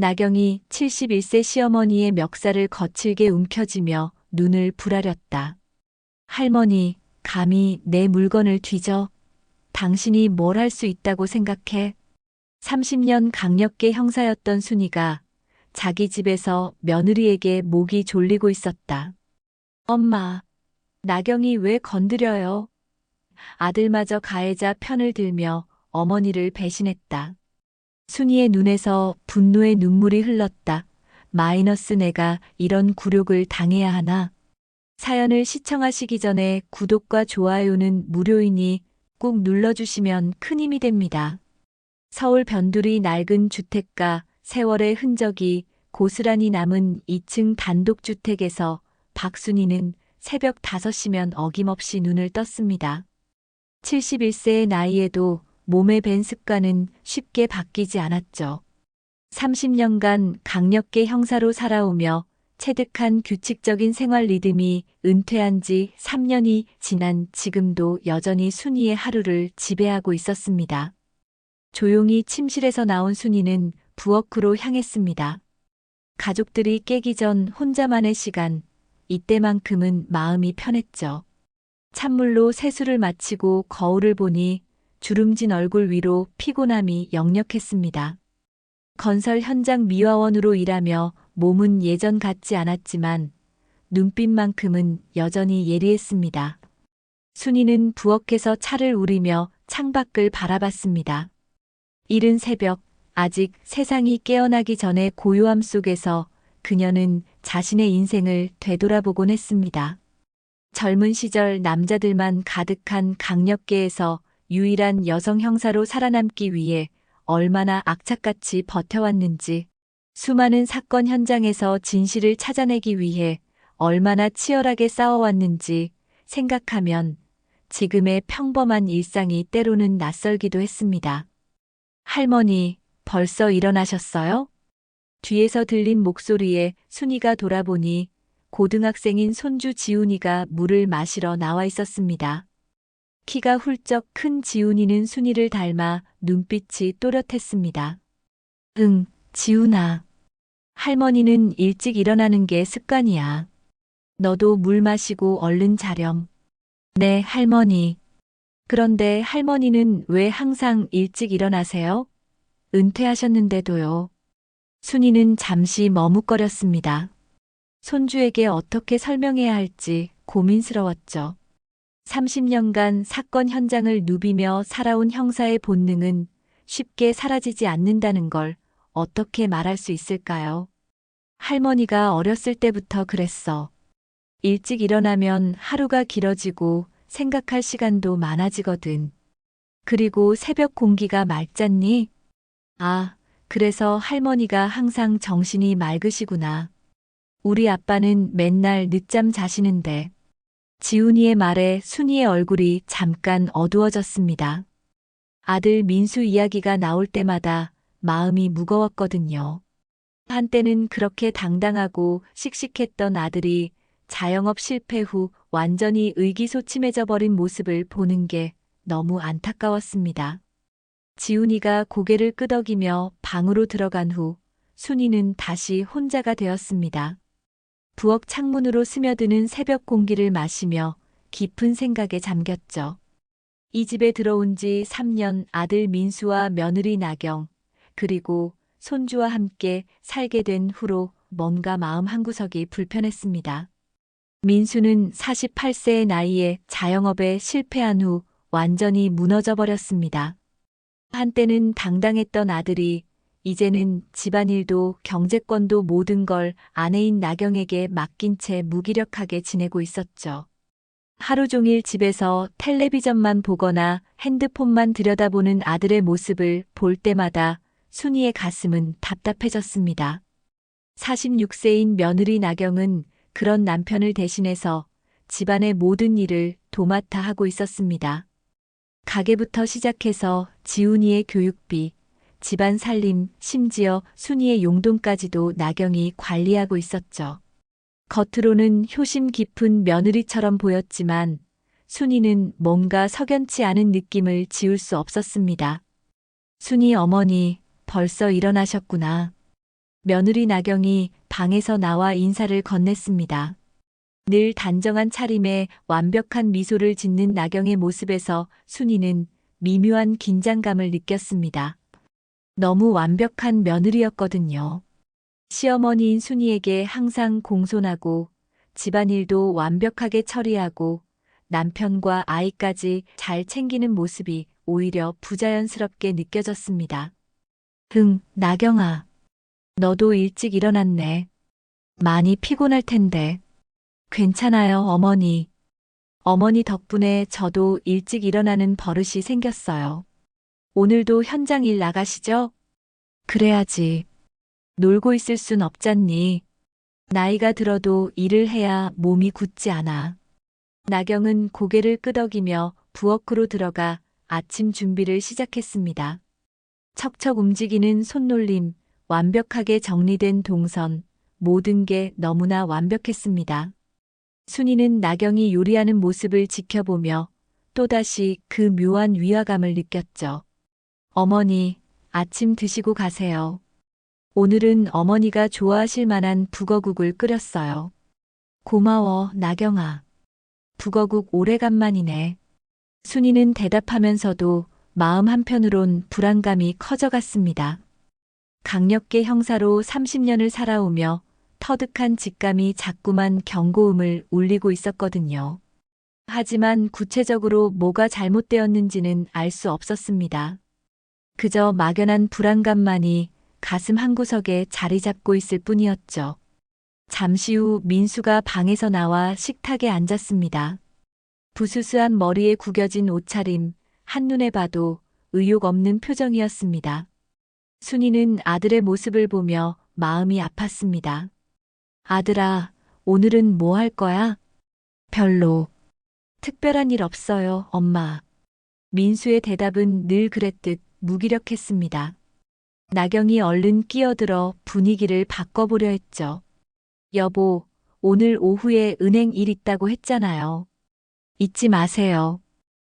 나경이 71세 시어머니의 멱살을 거칠게 움켜쥐며 눈을 부라렸다. 할머니, 감히 내 물건을 뒤져? 당신이 뭘 할 수 있다고 생각해? 30년 강력계 형사였던 순이가 자기 집에서 며느리에게 목이 졸리고 있었다. 엄마, 나경이 왜 건드려요? 아들마저 가해자 편을 들며 어머니를 배신했다. 순이의 눈에서 분노의 눈물이 흘렀다. 마이너스 내가 이런 굴욕을 당해야 하나? 사연을 시청하시기 전에 구독과 좋아요는 무료이니 꾹 눌러주시면 큰 힘이 됩니다. 서울 변두리 낡은 주택가 세월의 흔적이 고스란히 남은 2층 단독주택에서 박순이는 새벽 5시면 어김없이 눈을 떴습니다. 71세의 나이에도 몸에 밴 습관은 쉽게 바뀌지 않았죠. 30년간 강력계 형사로 살아오며 체득한 규칙적인 생활 리듬이 은퇴한 지 3년이 지난 지금도 여전히 순이의 하루를 지배하고 있었습니다. 조용히 침실에서 나온 순이는 부엌으로 향했습니다. 가족들이 깨기 전 혼자만의 시간, 이때만큼은 마음이 편했죠. 찬물로 세수를 마치고 거울을 보니 주름진 얼굴 위로 피곤함이 역력했습니다. 건설 현장 미화원으로 일하며 몸은 예전 같지 않았지만 눈빛만큼은 여전히 예리했습니다. 순이는 부엌에서 차를 우리며 창밖을 바라봤습니다. 이른 새벽, 아직 세상이 깨어나기 전에 고요함 속에서 그녀는 자신의 인생을 되돌아보곤 했습니다. 젊은 시절 남자들만 가득한 강력계에서 유일한 여성 형사로 살아남기 위해 얼마나 악착같이 버텨왔는지, 수많은 사건 현장에서 진실을 찾아내기 위해 얼마나 치열하게 싸워왔는지 생각하면 지금의 평범한 일상이 때로는 낯설기도 했습니다. 할머니, 벌써 일어나셨어요? 뒤에서 들린 목소리에 순이가 돌아보니 고등학생인 손주 지훈이가 물을 마시러 나와 있었습니다. 키가 훌쩍 큰 지훈이는 순이를 닮아 눈빛이 또렷했습니다. 응, 지훈아. 할머니는 일찍 일어나는 게 습관이야. 너도 물 마시고 얼른 자렴. 네, 할머니. 그런데 할머니는 왜 항상 일찍 일어나세요? 은퇴하셨는데도요. 순이는 잠시 머뭇거렸습니다. 손주에게 어떻게 설명해야 할지 고민스러웠죠. 30년간 사건 현장을 누비며 살아온 형사의 본능은 쉽게 사라지지 않는다는 걸 어떻게 말할 수 있을까요? 할머니가 어렸을 때부터 그랬어. 일찍 일어나면 하루가 길어지고 생각할 시간도 많아지거든. 그리고 새벽 공기가 맑잖니? 아, 그래서 할머니가 항상 정신이 맑으시구나. 우리 아빠는 맨날 늦잠 자시는데. 지훈이의 말에 순이의 얼굴이 잠깐 어두워졌습니다. 아들 민수 이야기가 나올 때마다 마음이 무거웠거든요. 한때는 그렇게 당당하고 씩씩했던 아들이 자영업 실패 후 완전히 의기소침해져 버린 모습을 보는 게 너무 안타까웠습니다. 지훈이가 고개를 끄덕이며 방으로 들어간 후 순이는 다시 혼자가 되었습니다. 부엌 창문으로 스며드는 새벽 공기를 마시며 깊은 생각에 잠겼죠. 이 집에 들어온 지 3년 아들 민수와 며느리 나경, 그리고 손주와 함께 살게 된 후로 뭔가 마음 한구석이 불편했습니다. 민수는 48세의 나이에 자영업에 실패한 후 완전히 무너져 버렸습니다. 한때는 당당했던 아들이 이제는 집안일도 경제권도 모든 걸 아내인 나경에게 맡긴 채 무기력하게 지내고 있었죠. 하루 종일 집에서 텔레비전만 보거나 핸드폰만 들여다보는 아들의 모습을 볼 때마다 순이의 가슴은 답답해졌습니다. 46세인 며느리 나경은 그런 남편을 대신해서 집안의 모든 일을 도맡아 하고 있었습니다. 가게부터 시작해서 지훈이의 교육비, 집안 살림, 심지어 순이의 용돈까지도 나경이 관리하고 있었죠. 겉으로는 효심 깊은 며느리처럼 보였지만 순이는 뭔가 석연치 않은 느낌을 지울 수 없었습니다. 순이 어머니, 벌써 일어나셨구나. 며느리 나경이 방에서 나와 인사를 건넸습니다. 늘 단정한 차림에 완벽한 미소를 짓는 나경의 모습에서 순이는 미묘한 긴장감을 느꼈습니다. 너무 완벽한 며느리였거든요. 시어머니인 순이에게 항상 공손하고 집안일도 완벽하게 처리하고 남편과 아이까지 잘 챙기는 모습이 오히려 부자연스럽게 느껴졌습니다. 나경아. 너도 일찍 일어났네. 많이 피곤할 텐데. 괜찮아요, 어머니. 어머니 덕분에 저도 일찍 일어나는 버릇이 생겼어요. 오늘도 현장 일 나가시죠? 그래야지. 놀고 있을 순 없잖니. 나이가 들어도 일을 해야 몸이 굳지 않아. 나경은 고개를 끄덕이며 부엌으로 들어가 아침 준비를 시작했습니다. 척척 움직이는 손놀림, 완벽하게 정리된 동선, 모든 게 너무나 완벽했습니다. 순이는 나경이 요리하는 모습을 지켜보며 또다시 그 묘한 위화감을 느꼈죠. 어머니, 아침 드시고 가세요. 오늘은 어머니가 좋아하실 만한 북어국을 끓였어요. 고마워, 나경아. 북어국 오래간만이네. 순이는 대답하면서도 마음 한편으론 불안감이 커져갔습니다. 강력계 형사로 30년을 살아오며 터득한 직감이 자꾸만 경고음을 울리고 있었거든요. 하지만 구체적으로 뭐가 잘못되었는지는 알 수 없었습니다. 그저 막연한 불안감만이 가슴 한구석에 자리 잡고 있을 뿐이었죠. 잠시 후 민수가 방에서 나와 식탁에 앉았습니다. 부스스한 머리에 구겨진 옷차림, 한눈에 봐도 의욕 없는 표정이었습니다. 순이는 아들의 모습을 보며 마음이 아팠습니다. 아들아, 오늘은 뭐 할 거야? 별로. 특별한 일 없어요, 엄마. 민수의 대답은 늘 그랬듯 무기력했습니다. 나경이 얼른 끼어들어 분위기를 바꿔보려 했죠. 여보, 오늘 오후에 은행 일 있다고 했잖아요. 잊지 마세요.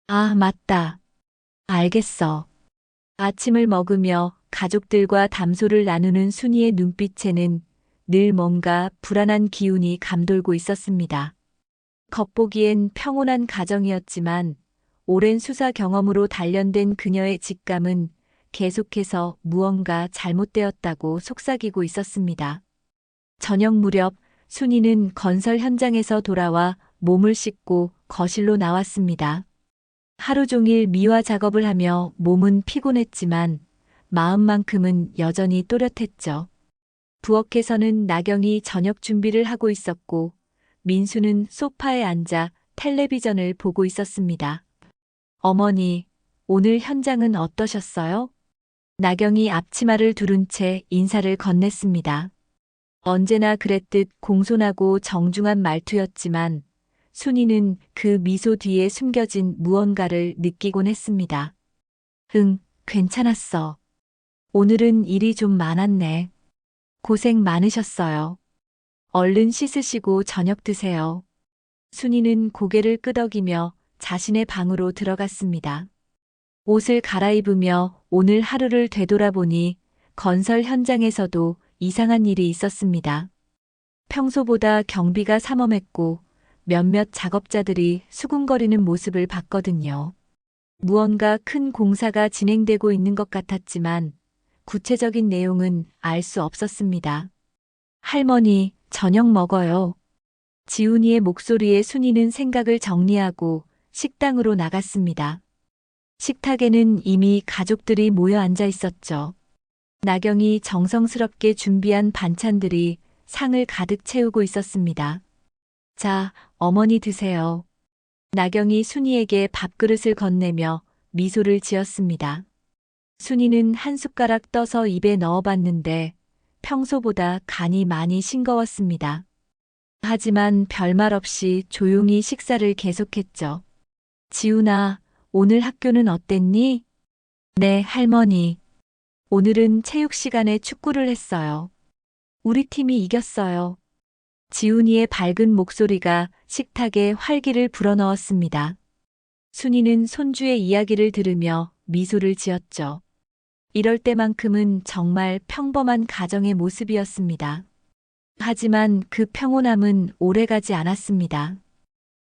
아, 맞다. 알겠어. 아침을 먹으며 가족들과 담소를 나누는 순이의 눈빛에는 늘 뭔가 불안한 기운이 감돌고 있었습니다. 겉보기엔 평온한 가정이었지만 오랜 수사 경험으로 단련된 그녀의 직감은 계속해서 무언가 잘못되었다고 속삭이고 있었습니다. 저녁 무렵 순이는 건설 현장에서 돌아와 몸을 씻고 거실로 나왔습니다. 하루 종일 미화 작업을 하며 몸은 피곤했지만 마음만큼은 여전히 또렷했죠. 부엌에서는 나경이 저녁 준비를 하고 있었고 민수는 소파에 앉아 텔레비전을 보고 있었습니다. 어머니, 오늘 현장은 어떠셨어요? 나경이 앞치마를 두른 채 인사를 건넸습니다. 언제나 그랬듯 공손하고 정중한 말투였지만 순이는 그 미소 뒤에 숨겨진 무언가를 느끼곤 했습니다. 괜찮았어. 오늘은 일이 좀 많았네. 고생 많으셨어요. 얼른 씻으시고 저녁 드세요. 순이는 고개를 끄덕이며 자신의 방으로 들어갔습니다. 옷을 갈아입으며 오늘 하루를 되돌아보니 건설 현장에서도 이상한 일이 있었습니다. 평소보다 경비가 삼엄했고 몇몇 작업자들이 수군거리는 모습을 봤거든요. 무언가 큰 공사가 진행되고 있는 것 같았지만 구체적인 내용은 알 수 없었습니다. 할머니, 저녁 먹어요. 지훈이의 목소리에 순이는 생각을 정리하고 식당으로 나갔습니다. 식탁에는 이미 가족들이 모여 앉아 있었죠. 나경이 정성스럽게 준비한 반찬들이 상을 가득 채우고 있었습니다. 자, 어머니 드세요. 나경이 순이에게 밥그릇을 건네며 미소를 지었습니다. 순이는 한 숟가락 떠서 입에 넣어봤는데 평소보다 간이 많이 싱거웠습니다. 하지만 별말 없이 조용히 식사를 계속했죠. 지훈아, 오늘 학교는 어땠니? 네, 할머니. 오늘은 체육 시간에 축구를 했어요. 우리 팀이 이겼어요. 지훈이의 밝은 목소리가 식탁에 활기를 불어넣었습니다. 순이는 손주의 이야기를 들으며 미소를 지었죠. 이럴 때만큼은 정말 평범한 가정의 모습이었습니다. 하지만 그 평온함은 오래가지 않았습니다.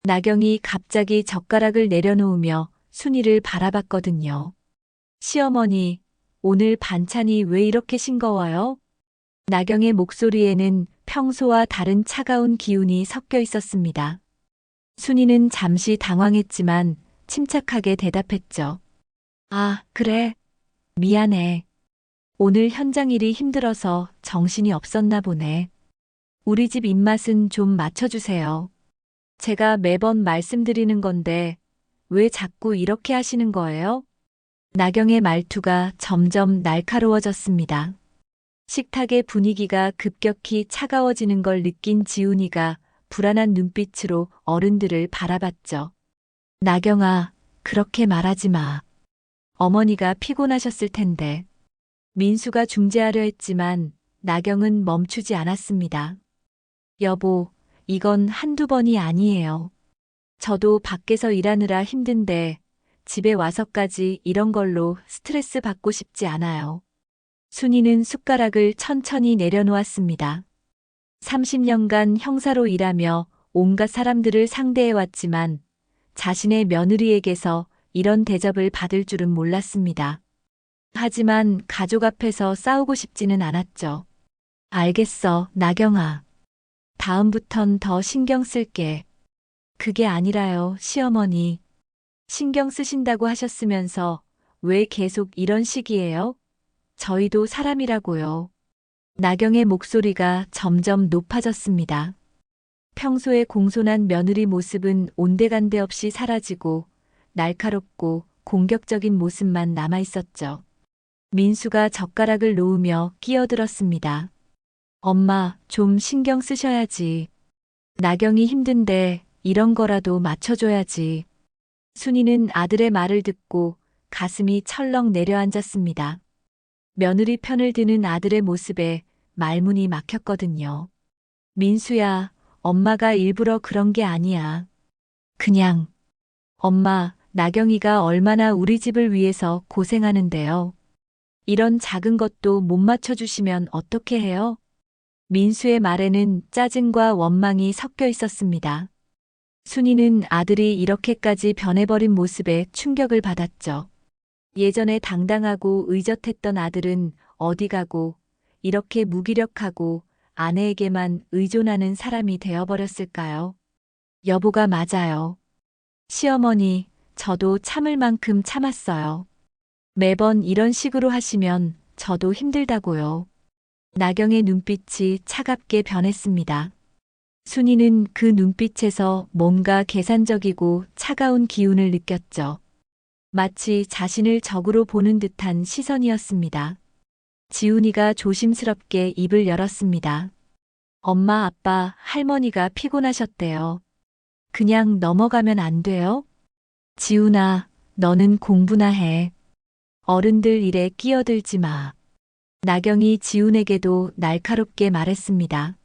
나경이 갑자기 젓가락을 내려놓으며 순이를 바라봤거든요. 시어머니, 오늘 반찬이 왜 이렇게 싱거워요? 나경의 목소리에는 평소와 다른 차가운 기운이 섞여 있었습니다. 순이는 잠시 당황했지만 침착하게 대답했죠. 아, 그래. 미안해. 오늘 현장 일이 힘들어서 정신이 없었나 보네. 우리 집 입맛은 좀 맞춰주세요. 제가 매번 말씀드리는 건데 왜 자꾸 이렇게 하시는 거예요? 나경의 말투가 점점 날카로워졌습니다. 식탁의 분위기가 급격히 차가워지는 걸 느낀 지훈이가 불안한 눈빛으로 어른들을 바라봤죠. 나경아, 그렇게 말하지 마. 어머니가 피곤하셨을 텐데. 민수가 중재하려 했지만 나경은 멈추지 않았습니다. 여보, 이건 한두 번이 아니에요. 저도 밖에서 일하느라 힘든데 집에 와서까지 이런 걸로 스트레스 받고 싶지 않아요. 순이는 숟가락을 천천히 내려놓았습니다. 30년간 형사로 일하며 온갖 사람들을 상대해왔지만 자신의 며느리에게서 이런 대접을 받을 줄은 몰랐습니다. 하지만 가족 앞에서 싸우고 싶지는 않았죠. 알겠어, 나경아. 다음부턴 더 신경 쓸게. 그게 아니라요, 시어머니. 신경 쓰신다고 하셨으면서 왜 계속 이런 식이에요? 저희도 사람이라고요. 나경의 목소리가 점점 높아졌습니다. 평소에 공손한 며느리 모습은 온데간데 없이 사라지고 날카롭고 공격적인 모습만 남아 있었죠. 민수가 젓가락을 놓으며 끼어들었습니다. 엄마, 좀 신경 쓰셔야지. 나경이 힘든데 이런 거라도 맞춰줘야지. 순이는 아들의 말을 듣고 가슴이 철렁 내려앉았습니다. 며느리 편을 드는 아들의 모습에 말문이 막혔거든요. 민수야, 엄마가 일부러 그런 게 아니야. 그냥, 엄마, 나경이가 얼마나 우리 집을 위해서 고생하는데요. 이런 작은 것도 못 맞춰주시면 어떻게 해요? 민수의 말에는 짜증과 원망이 섞여 있었습니다. 순이는 아들이 이렇게까지 변해버린 모습에 충격을 받았죠. 예전에 당당하고 의젓했던 아들은 어디 가고 이렇게 무기력하고 아내에게만 의존하는 사람이 되어버렸을까요? 여보가 맞아요. 시어머니, 저도 참을 만큼 참았어요. 매번 이런 식으로 하시면 저도 힘들다고요. 나경의 눈빛이 차갑게 변했습니다. 순이는 그 눈빛에서 뭔가 계산적이고 차가운 기운을 느꼈죠. 마치 자신을 적으로 보는 듯한 시선이었습니다. 지훈이가 조심스럽게 입을 열었습니다. 엄마, 아빠, 할머니가 피곤하셨대요. 그냥 넘어가면 안 돼요? 지훈아, 너는 공부나 해. 어른들 일에 끼어들지 마. 나경이 지훈에게도 날카롭게 말했습니다.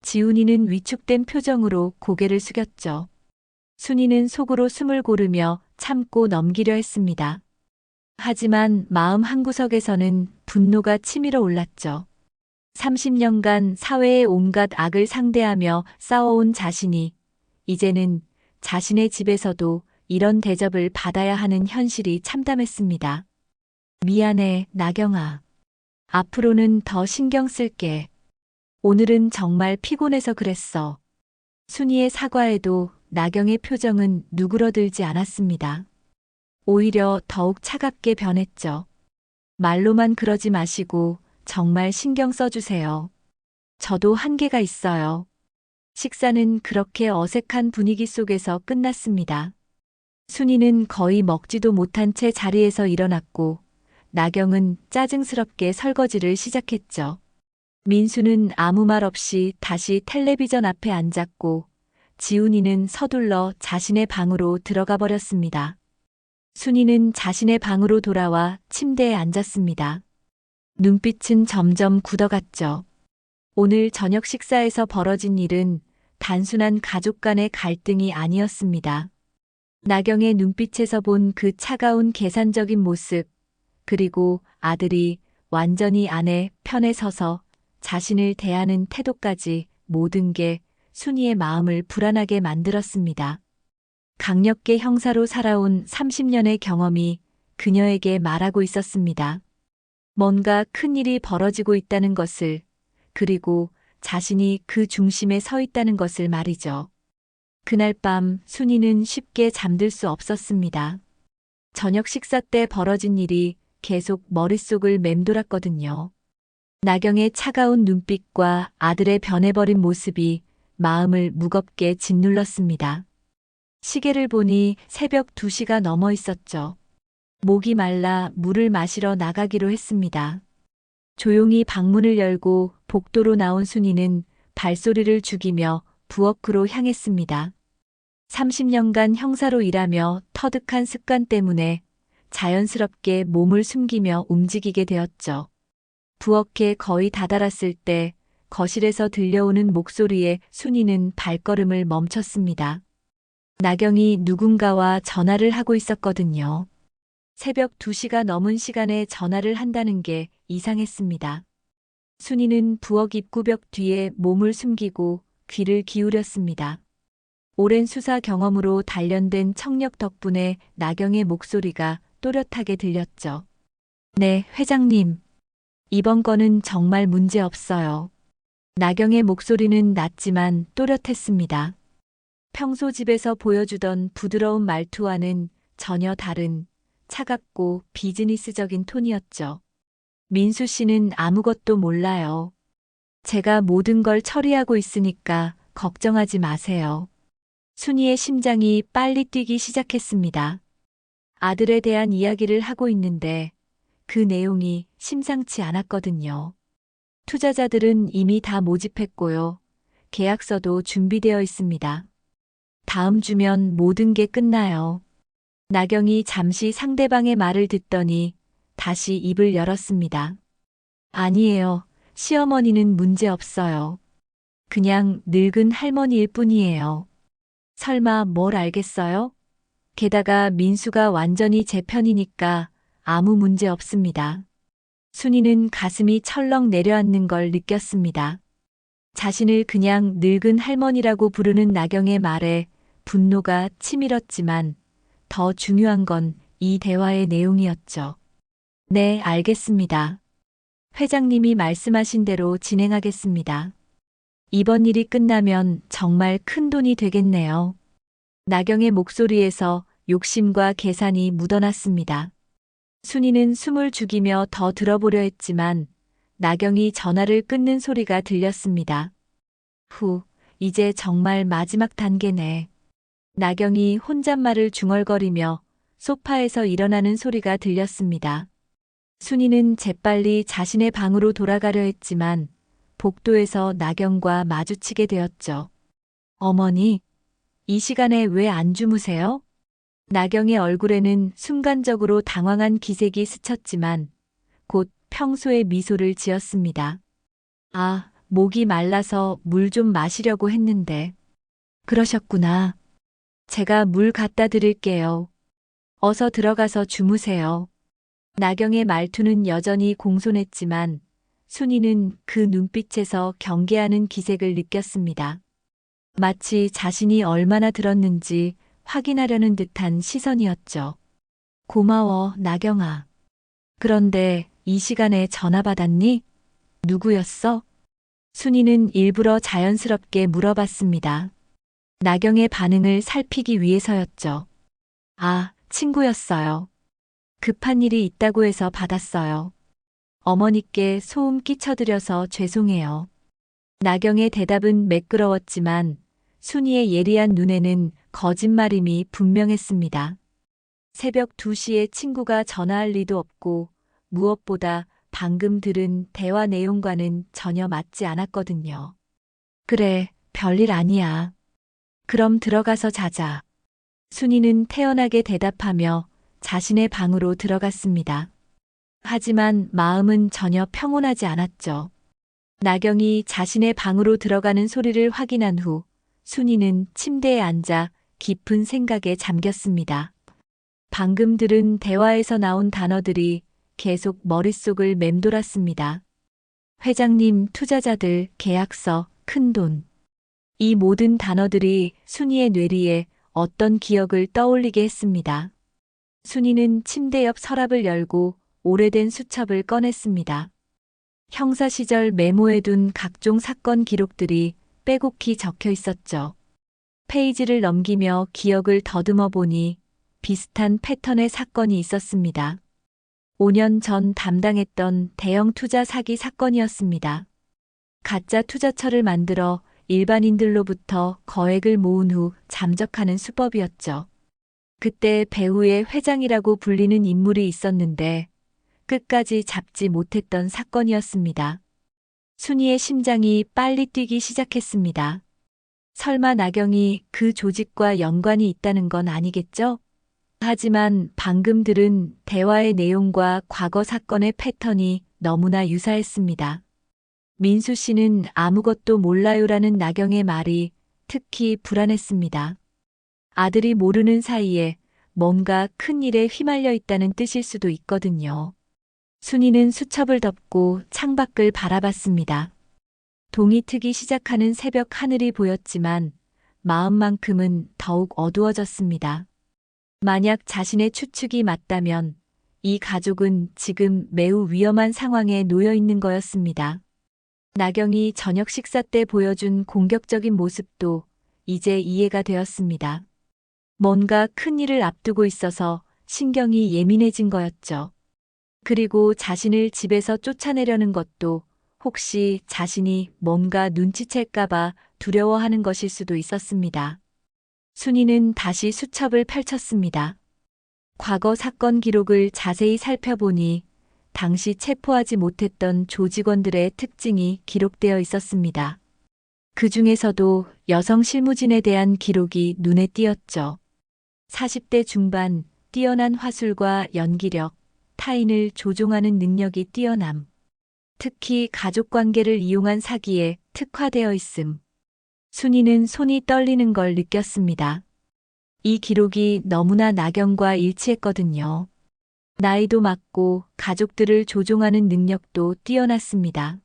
지훈이는 위축된 표정으로 고개를 숙였죠. 순이는 속으로 숨을 고르며 참고 넘기려 했습니다. 하지만 마음 한구석에서는 분노가 치밀어 올랐죠. 30년간 사회의 온갖 악을 상대하며 싸워온 자신이 이제는 자신의 집에서도 이런 대접을 받아야 하는 현실이 참담했습니다. 미안해, 나경아. 앞으로는 더 신경 쓸게. 오늘은 정말 피곤해서 그랬어. 순이의 사과에도 나경의 표정은 누그러들지 않았습니다. 오히려 더욱 차갑게 변했죠. 말로만 그러지 마시고 정말 신경 써주세요. 저도 한계가 있어요. 식사는 그렇게 어색한 분위기 속에서 끝났습니다. 순이는 거의 먹지도 못한 채 자리에서 일어났고 나경은 짜증스럽게 설거지를 시작했죠. 민수는 아무 말 없이 다시 텔레비전 앞에 앉았고 지훈이는 서둘러 자신의 방으로 들어가 버렸습니다. 순이는 자신의 방으로 돌아와 침대에 앉았습니다. 눈빛은 점점 굳어갔죠. 오늘 저녁 식사에서 벌어진 일은 단순한 가족 간의 갈등이 아니었습니다. 나경의 눈빛에서 본 그 차가운 계산적인 모습, 그리고 아들이 완전히 아내 편에 서서 자신을 대하는 태도까지 모든 게 순이의 마음을 불안하게 만들었습니다. 강력계 형사로 살아온 30년의 경험이 그녀에게 말하고 있었습니다. 뭔가 큰 일이 벌어지고 있다는 것을, 그리고 자신이 그 중심에 서 있다는 것을 말이죠. 그날 밤 순이는 쉽게 잠들 수 없었습니다. 저녁 식사 때 벌어진 일이 계속 머릿속을 맴돌았거든요. 나경의 차가운 눈빛과 아들의 변해버린 모습이 마음을 무겁게 짓눌렀습니다. 시계를 보니 새벽 2시가 넘어 있었죠. 목이 말라 물을 마시러 나가기로 했습니다. 조용히 방문을 열고 복도로 나온 순이는 발소리를 죽이며 부엌으로 향했습니다. 30년간 형사로 일하며 터득한 습관 때문에 자연스럽게 몸을 숨기며 움직이게 되었죠. 부엌에 거의 다다랐을 때 거실에서 들려오는 목소리에 순이는 발걸음을 멈췄습니다. 나경이 누군가와 전화를 하고 있었거든요. 새벽 2시가 넘은 시간에 전화를 한다는 게 이상했습니다. 순이는 부엌 입구벽 뒤에 몸을 숨기고 귀를 기울였습니다. 오랜 수사 경험으로 단련된 청력 덕분에 나경의 목소리가 또렷하게 들렸죠. 네, 회장님. 이번 건은 정말 문제 없어요. 나경의 목소리는 낮지만 또렷했습니다. 평소 집에서 보여주던 부드러운 말투와는 전혀 다른 차갑고 비즈니스적인 톤이었죠. 민수 씨는 아무것도 몰라요. 제가 모든 걸 처리하고 있으니까 걱정하지 마세요. 순이의 심장이 빨리 뛰기 시작했습니다. 아들에 대한 이야기를 하고 있는데 그 내용이 심상치 않았거든요. 투자자들은 이미 다 모집했고요. 계약서도 준비되어 있습니다. 다음 주면 모든 게 끝나요. 나경이 잠시 상대방의 말을 듣더니 다시 입을 열었습니다. 아니에요. 시어머니는 문제 없어요. 그냥 늙은 할머니일 뿐이에요. 설마 뭘 알겠어요? 게다가 민수가 완전히 제 편이니까 아무 문제 없습니다. 순이는 가슴이 철렁 내려앉는 걸 느꼈습니다. 자신을 그냥 늙은 할머니라고 부르는 나경의 말에 분노가 치밀었지만 더 중요한 건 이 대화의 내용이었죠. 네, 알겠습니다. 회장님이 말씀하신 대로 진행하겠습니다. 이번 일이 끝나면 정말 큰 돈이 되겠네요. 나경의 목소리에서 욕심과 계산이 묻어났습니다. 순이는 숨을 죽이며 더 들어보려 했지만 나경이 전화를 끊는 소리가 들렸습니다. 후, 이제 정말 마지막 단계네. 나경이 혼잣말을 중얼거리며 소파에서 일어나는 소리가 들렸습니다. 순이는 재빨리 자신의 방으로 돌아가려 했지만 복도에서 나경과 마주치게 되었죠. 어머니, 이 시간에 왜 안 주무세요? 나경의 얼굴에는 순간적으로 당황한 기색이 스쳤지만 곧 평소의 미소를 지었습니다. 아, 목이 말라서 물 좀 마시려고 했는데. 그러셨구나. 제가 물 갖다 드릴게요. 어서 들어가서 주무세요. 나경의 말투는 여전히 공손했지만 순이는 그 눈빛에서 경계하는 기색을 느꼈습니다. 마치 자신이 얼마나 들었는지 확인하려는 듯한 시선이었죠. 고마워, 나경아. 그런데 이 시간에 전화 받았니? 누구였어? 순이는 일부러 자연스럽게 물어봤습니다. 나경의 반응을 살피기 위해서였죠. 아, 친구였어요. 급한 일이 있다고 해서 받았어요. 어머니께 소음 끼쳐드려서 죄송해요. 나경의 대답은 매끄러웠지만 순이의 예리한 눈에는 거짓말임이 분명했습니다. 새벽 2시에 친구가 전화할 리도 없고 무엇보다 방금 들은 대화 내용과는 전혀 맞지 않았거든요. 그래, 별일 아니야. 그럼 들어가서 자자. 순이는 태연하게 대답하며 자신의 방으로 들어갔습니다. 하지만 마음은 전혀 평온하지 않았죠. 나경이 자신의 방으로 들어가는 소리를 확인한 후 순이는 침대에 앉아 깊은 생각에 잠겼습니다. 방금 들은 대화에서 나온 단어들이 계속 머릿속을 맴돌았습니다. 회장님, 투자자들, 계약서, 큰돈. 이 모든 단어들이 순이의 뇌리에 어떤 기억을 떠올리게 했습니다. 순이는 침대 옆 서랍을 열고 오래된 수첩을 꺼냈습니다. 형사 시절 메모해둔 각종 사건 기록들이 빼곡히 적혀 있었죠. 페이지를 넘기며 기억을 더듬어 보니 비슷한 패턴의 사건이 있었습니다. 5년 전 담당했던 대형 투자 사기 사건이었습니다. 가짜 투자처를 만들어 일반인들로부터 거액을 모은 후 잠적하는 수법이었죠. 그때 배후에 회장이라고 불리는 인물이 있었는데 끝까지 잡지 못했던 사건이었습니다. 순이의 심장이 빨리 뛰기 시작했습니다. 설마 나경이 그 조직과 연관이 있다는 건 아니겠죠? 하지만 방금 들은 대화의 내용과 과거 사건의 패턴이 너무나 유사했습니다. 민수 씨는 아무것도 몰라요라는 나경의 말이 특히 불안했습니다. 아들이 모르는 사이에 뭔가 큰 일에 휘말려 있다는 뜻일 수도 있거든요. 순이는 수첩을 덮고 창밖을 바라봤습니다. 동이 트기 시작하는 새벽 하늘이 보였지만 마음만큼은 더욱 어두워졌습니다. 만약 자신의 추측이 맞다면 이 가족은 지금 매우 위험한 상황에 놓여 있는 거였습니다. 나경이 저녁 식사 때 보여준 공격적인 모습도 이제 이해가 되었습니다. 뭔가 큰 일을 앞두고 있어서 신경이 예민해진 거였죠. 그리고 자신을 집에서 쫓아내려는 것도 혹시 자신이 뭔가 눈치챌까봐 두려워하는 것일 수도 있었습니다. 순이는 다시 수첩을 펼쳤습니다. 과거 사건 기록을 자세히 살펴보니 당시 체포하지 못했던 조직원들의 특징이 기록되어 있었습니다. 그 중에서도 여성 실무진에 대한 기록이 눈에 띄었죠. 40대 중반, 뛰어난 화술과 연기력, 타인을 조종하는 능력이 뛰어남. 특히 가족관계를 이용한 사기에 특화되어 있음. 순이는 손이 떨리는 걸 느꼈습니다. 이 기록이 너무나 나경과 일치했거든요. 나이도 맞고 가족들을 조종하는 능력도 뛰어났습니다.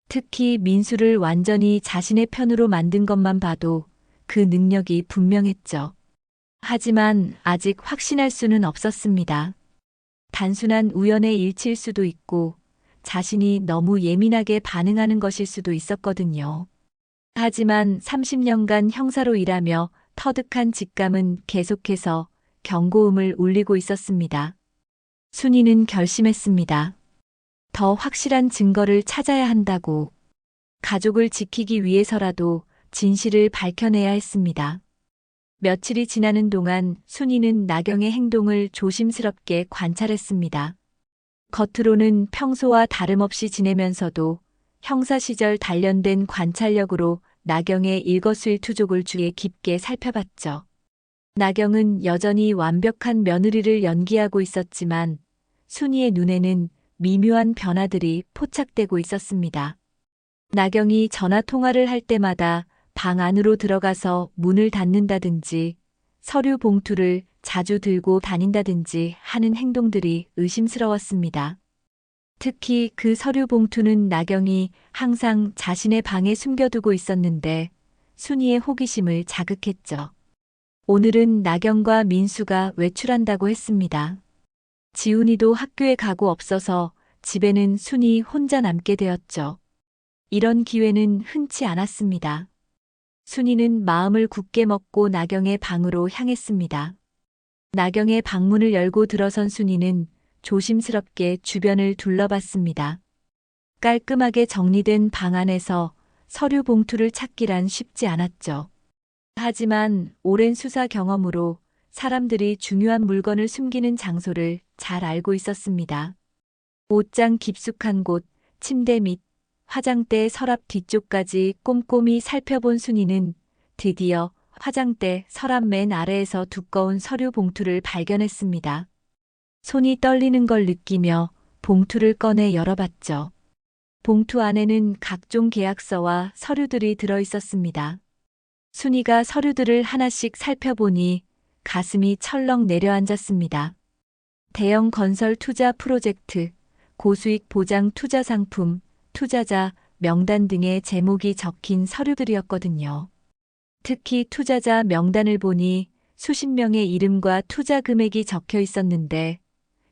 특히 민수를 완전히 자신의 편으로 만든 것만 봐도 그 능력이 분명했죠. 하지만 아직 확신할 수는 없었습니다. 단순한 우연의 일치일 수도 있고 자신이 너무 예민하게 반응하는 것일 수도 있었거든요. 하지만 30년간 형사로 일하며 터득한 직감은 계속해서 경고음을 울리고 있었습니다. 순이는 결심했습니다. 더 확실한 증거를 찾아야 한다고. 가족을 지키기 위해서라도 진실을 밝혀내야 했습니다. 며칠이 지나는 동안 순이는 나경의 행동을 조심스럽게 관찰했습니다. 겉으로는 평소와 다름없이 지내면서도 형사 시절 단련된 관찰력으로 나경의 일거수일투족을 주의 깊게 살펴봤죠. 나경은 여전히 완벽한 며느리를 연기하고 있었지만 순이의 눈에는 미묘한 변화들이 포착되고 있었습니다. 나경이 전화 통화를 할 때마다 방 안으로 들어가서 문을 닫는다든지 서류 봉투를 자주 들고 다닌다든지 하는 행동들이 의심스러웠습니다. 특히 그 서류 봉투는 나경이 항상 자신의 방에 숨겨두고 있었는데 순이의 호기심을 자극했죠. 오늘은 나경과 민수가 외출한다고 했습니다. 지훈이도 학교에 가고 없어서 집에는 순이 혼자 남게 되었죠. 이런 기회는 흔치 않았습니다. 순이는 마음을 굳게 먹고 나경의 방으로 향했습니다. 나경의 방문을 열고 들어선 순이는 조심스럽게 주변을 둘러봤습니다. 깔끔하게 정리된 방 안에서 서류 봉투를 찾기란 쉽지 않았죠. 하지만 오랜 수사 경험으로 사람들이 중요한 물건을 숨기는 장소를 잘 알고 있었습니다. 옷장 깊숙한 곳, 침대 밑, 화장대 서랍 뒤쪽까지 꼼꼼히 살펴본 순이는 드디어 화장대 서랍 맨 아래에서 두꺼운 서류 봉투를 발견했습니다. 손이 떨리는 걸 느끼며 봉투를 꺼내 열어봤죠. 봉투 안에는 각종 계약서와 서류들이 들어 있었습니다. 순이가 서류들을 하나씩 살펴보니 가슴이 철렁 내려앉았습니다. 대형 건설 투자 프로젝트, 고수익 보장 투자 상품, 투자자 명단 등의 제목이 적힌 서류들이었거든요. 특히 투자자 명단을 보니 수십 명의 이름과 투자 금액이 적혀 있었는데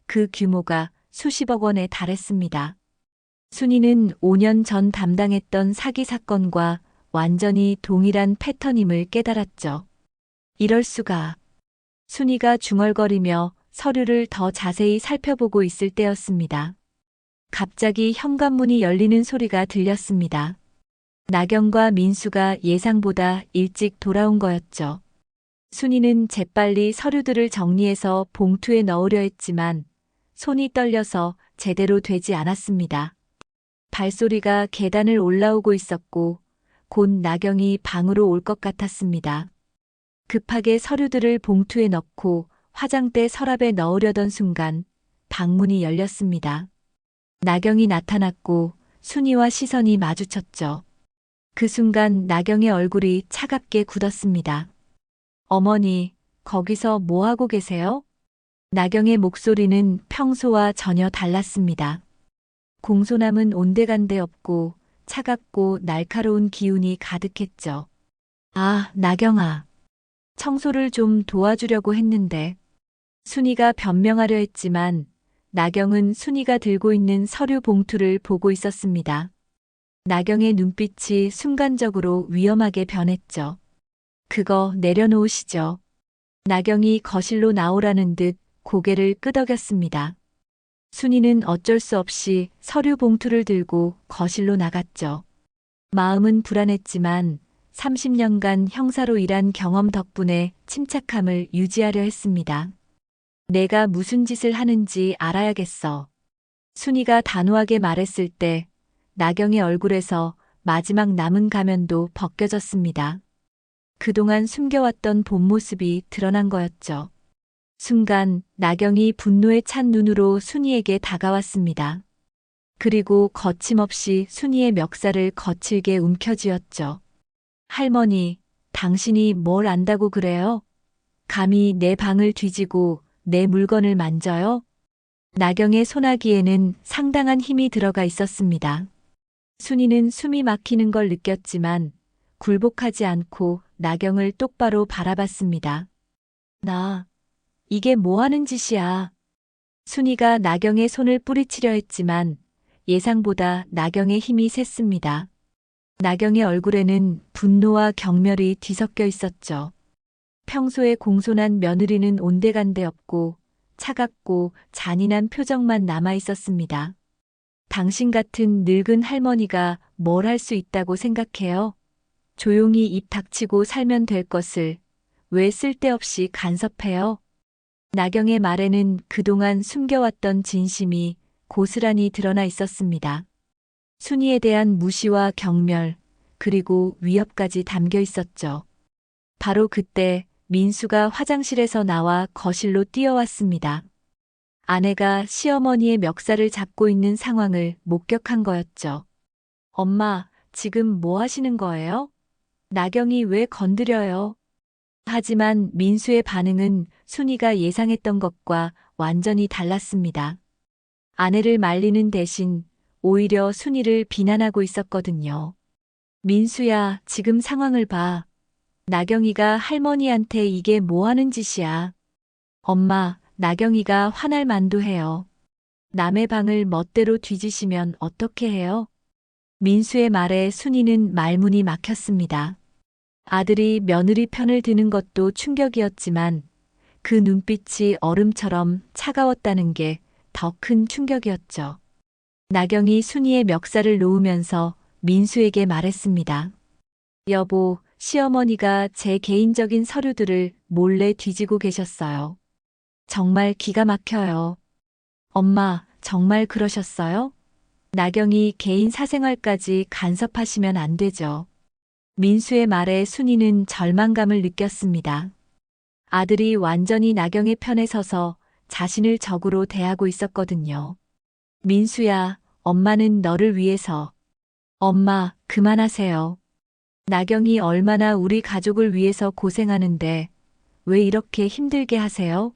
그 규모가 수십억 원에 달했습니다. 순이는 5년 전 담당했던 사기 사건과 완전히 동일한 패턴임을 깨달았죠. 이럴 수가. 순이가 중얼거리며 서류를 더 자세히 살펴보고 있을 때였습니다. 갑자기 현관문이 열리는 소리가 들렸습니다. 나경과 민수가 예상보다 일찍 돌아온 거였죠. 순이는 재빨리 서류들을 정리해서 봉투에 넣으려 했지만 손이 떨려서 제대로 되지 않았습니다. 발소리가 계단을 올라오고 있었고 곧 나경이 방으로 올 것 같았습니다. 급하게 서류들을 봉투에 넣고 화장대 서랍에 넣으려던 순간 방문이 열렸습니다. 나경이 나타났고 순이와 시선이 마주쳤죠. 그 순간 나경의 얼굴이 차갑게 굳었습니다. 어머니, 거기서 뭐 하고 계세요? 나경의 목소리는 평소와 전혀 달랐습니다. 공손함은 온데간데 없고 차갑고 날카로운 기운이 가득했죠. 아, 나경아. 청소를 좀 도와주려고 했는데. 순이가 변명하려 했지만 나경은 순이가 들고 있는 서류 봉투를 보고 있었습니다. 나경의 눈빛이 순간적으로 위험하게 변했죠. 그거 내려놓으시죠. 나경이 거실로 나오라는 듯 고개를 끄덕였습니다. 순이는 어쩔 수 없이 서류 봉투를 들고 거실로 나갔죠. 마음은 불안했지만 30년간 형사로 일한 경험 덕분에 침착함을 유지하려 했습니다. 내가 무슨 짓을 하는지 알아야겠어. 순이가 단호하게 말했을 때 나경의 얼굴에서 마지막 남은 가면도 벗겨졌습니다. 그동안 숨겨왔던 본 모습이 드러난 거였죠. 순간 나경이 분노에 찬 눈으로 순이에게 다가왔습니다. 그리고 거침없이 순이의 멱살을 거칠게 움켜쥐었죠. 할머니, 당신이 뭘 안다고 그래요? 감히 내 방을 뒤지고 내 물건을 만져요? 나경의 소나기에는 상당한 힘이 들어가 있었습니다. 순이는 숨이 막히는 걸 느꼈지만 굴복하지 않고 나경을 똑바로 바라봤습니다. 이게 뭐 하는 짓이야? 순이가 나경의 손을 뿌리치려 했지만 예상보다 나경의 힘이 셌습니다. 나경의 얼굴에는 분노와 경멸이 뒤섞여 있었죠. 평소에 공손한 며느리는 온데간데 없고 차갑고 잔인한 표정만 남아 있었습니다. 당신 같은 늙은 할머니가 뭘 할 수 있다고 생각해요? 조용히 입 닥치고 살면 될 것을 왜 쓸데없이 간섭해요? 나경의 말에는 그동안 숨겨왔던 진심이 고스란히 드러나 있었습니다. 순이에 대한 무시와 경멸, 그리고 위협까지 담겨 있었죠. 바로 그때 민수가 화장실에서 나와 거실로 뛰어왔습니다. 아내가 시어머니의 멱살을 잡고 있는 상황을 목격한 거였죠. 엄마, 지금 뭐 하시는 거예요? 나경이 왜 건드려요? 하지만 민수의 반응은 순이가 예상했던 것과 완전히 달랐습니다. 아내를 말리는 대신 오히려 순이를 비난하고 있었거든요. 민수야, 지금 상황을 봐. 나경이가 할머니한테 이게 뭐 하는 짓이야. 엄마, 나경이가 화날 만도 해요. 남의 방을 멋대로 뒤지시면 어떻게 해요? 민수의 말에 순이는 말문이 막혔습니다. 아들이 며느리 편을 드는 것도 충격이었지만 그 눈빛이 얼음처럼 차가웠다는 게 더 큰 충격이었죠. 나경이 순이의 멱살을 놓으면서 민수에게 말했습니다. 여보, 시어머니가 제 개인적인 서류들을 몰래 뒤지고 계셨어요. 정말 기가 막혀요. 엄마, 정말 그러셨어요? 나경이 개인 사생활까지 간섭하시면 안 되죠. 민수의 말에 순이는 절망감을 느꼈습니다. 아들이 완전히 나경의 편에 서서 자신을 적으로 대하고 있었거든요. 민수야, 엄마는 너를 위해서. 엄마, 그만하세요. 나경이 얼마나 우리 가족을 위해서 고생하는데 왜 이렇게 힘들게 하세요?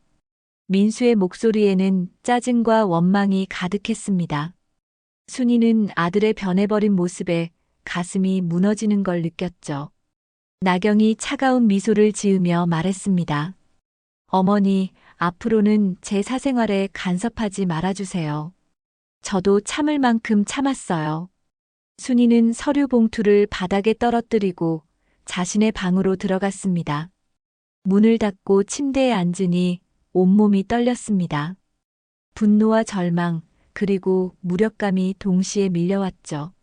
민수의 목소리에는 짜증과 원망이 가득했습니다. 순이는 아들의 변해버린 모습에 가슴이 무너지는 걸 느꼈죠. 나경이 차가운 미소를 지으며 말했습니다. 어머니, 앞으로는 제 사생활에 간섭하지 말아주세요. 저도 참을 만큼 참았어요. 순이는 서류 봉투를 바닥에 떨어뜨리고 자신의 방으로 들어갔습니다. 문을 닫고 침대에 앉으니 온몸이 떨렸습니다. 분노와 절망, 그리고 무력감이 동시에 밀려왔죠.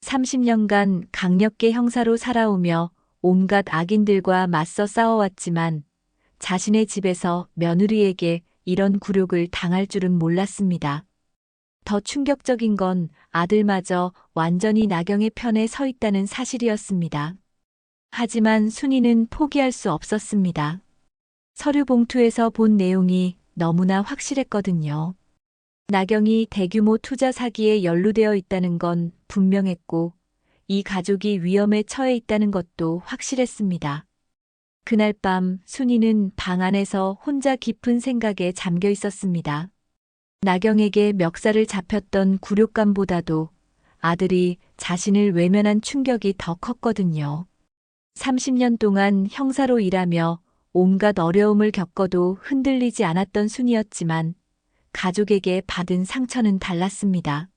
30년간 강력계 형사로 살아오며 온갖 악인들과 맞서 싸워왔지만 자신의 집에서 며느리에게 이런 굴욕을 당할 줄은 몰랐습니다. 더 충격적인 건 아들마저 완전히 나경의 편에 서 있다는 사실이었습니다. 하지만 순이는 포기할 수 없었습니다. 서류 봉투에서 본 내용이 너무나 확실했거든요. 나경이 대규모 투자 사기에 연루되어 있다는 건 분명했고, 이 가족이 위험에 처해 있다는 것도 확실했습니다. 그날 밤 순이는 방 안에서 혼자 깊은 생각에 잠겨 있었습니다. 나경에게 멱살을 잡혔던 굴욕감보다도 아들이 자신을 외면한 충격이 더 컸거든요. 30년 동안 형사로 일하며 온갖 어려움을 겪어도 흔들리지 않았던 순이었지만 가족에게 받은 상처는 달랐습니다.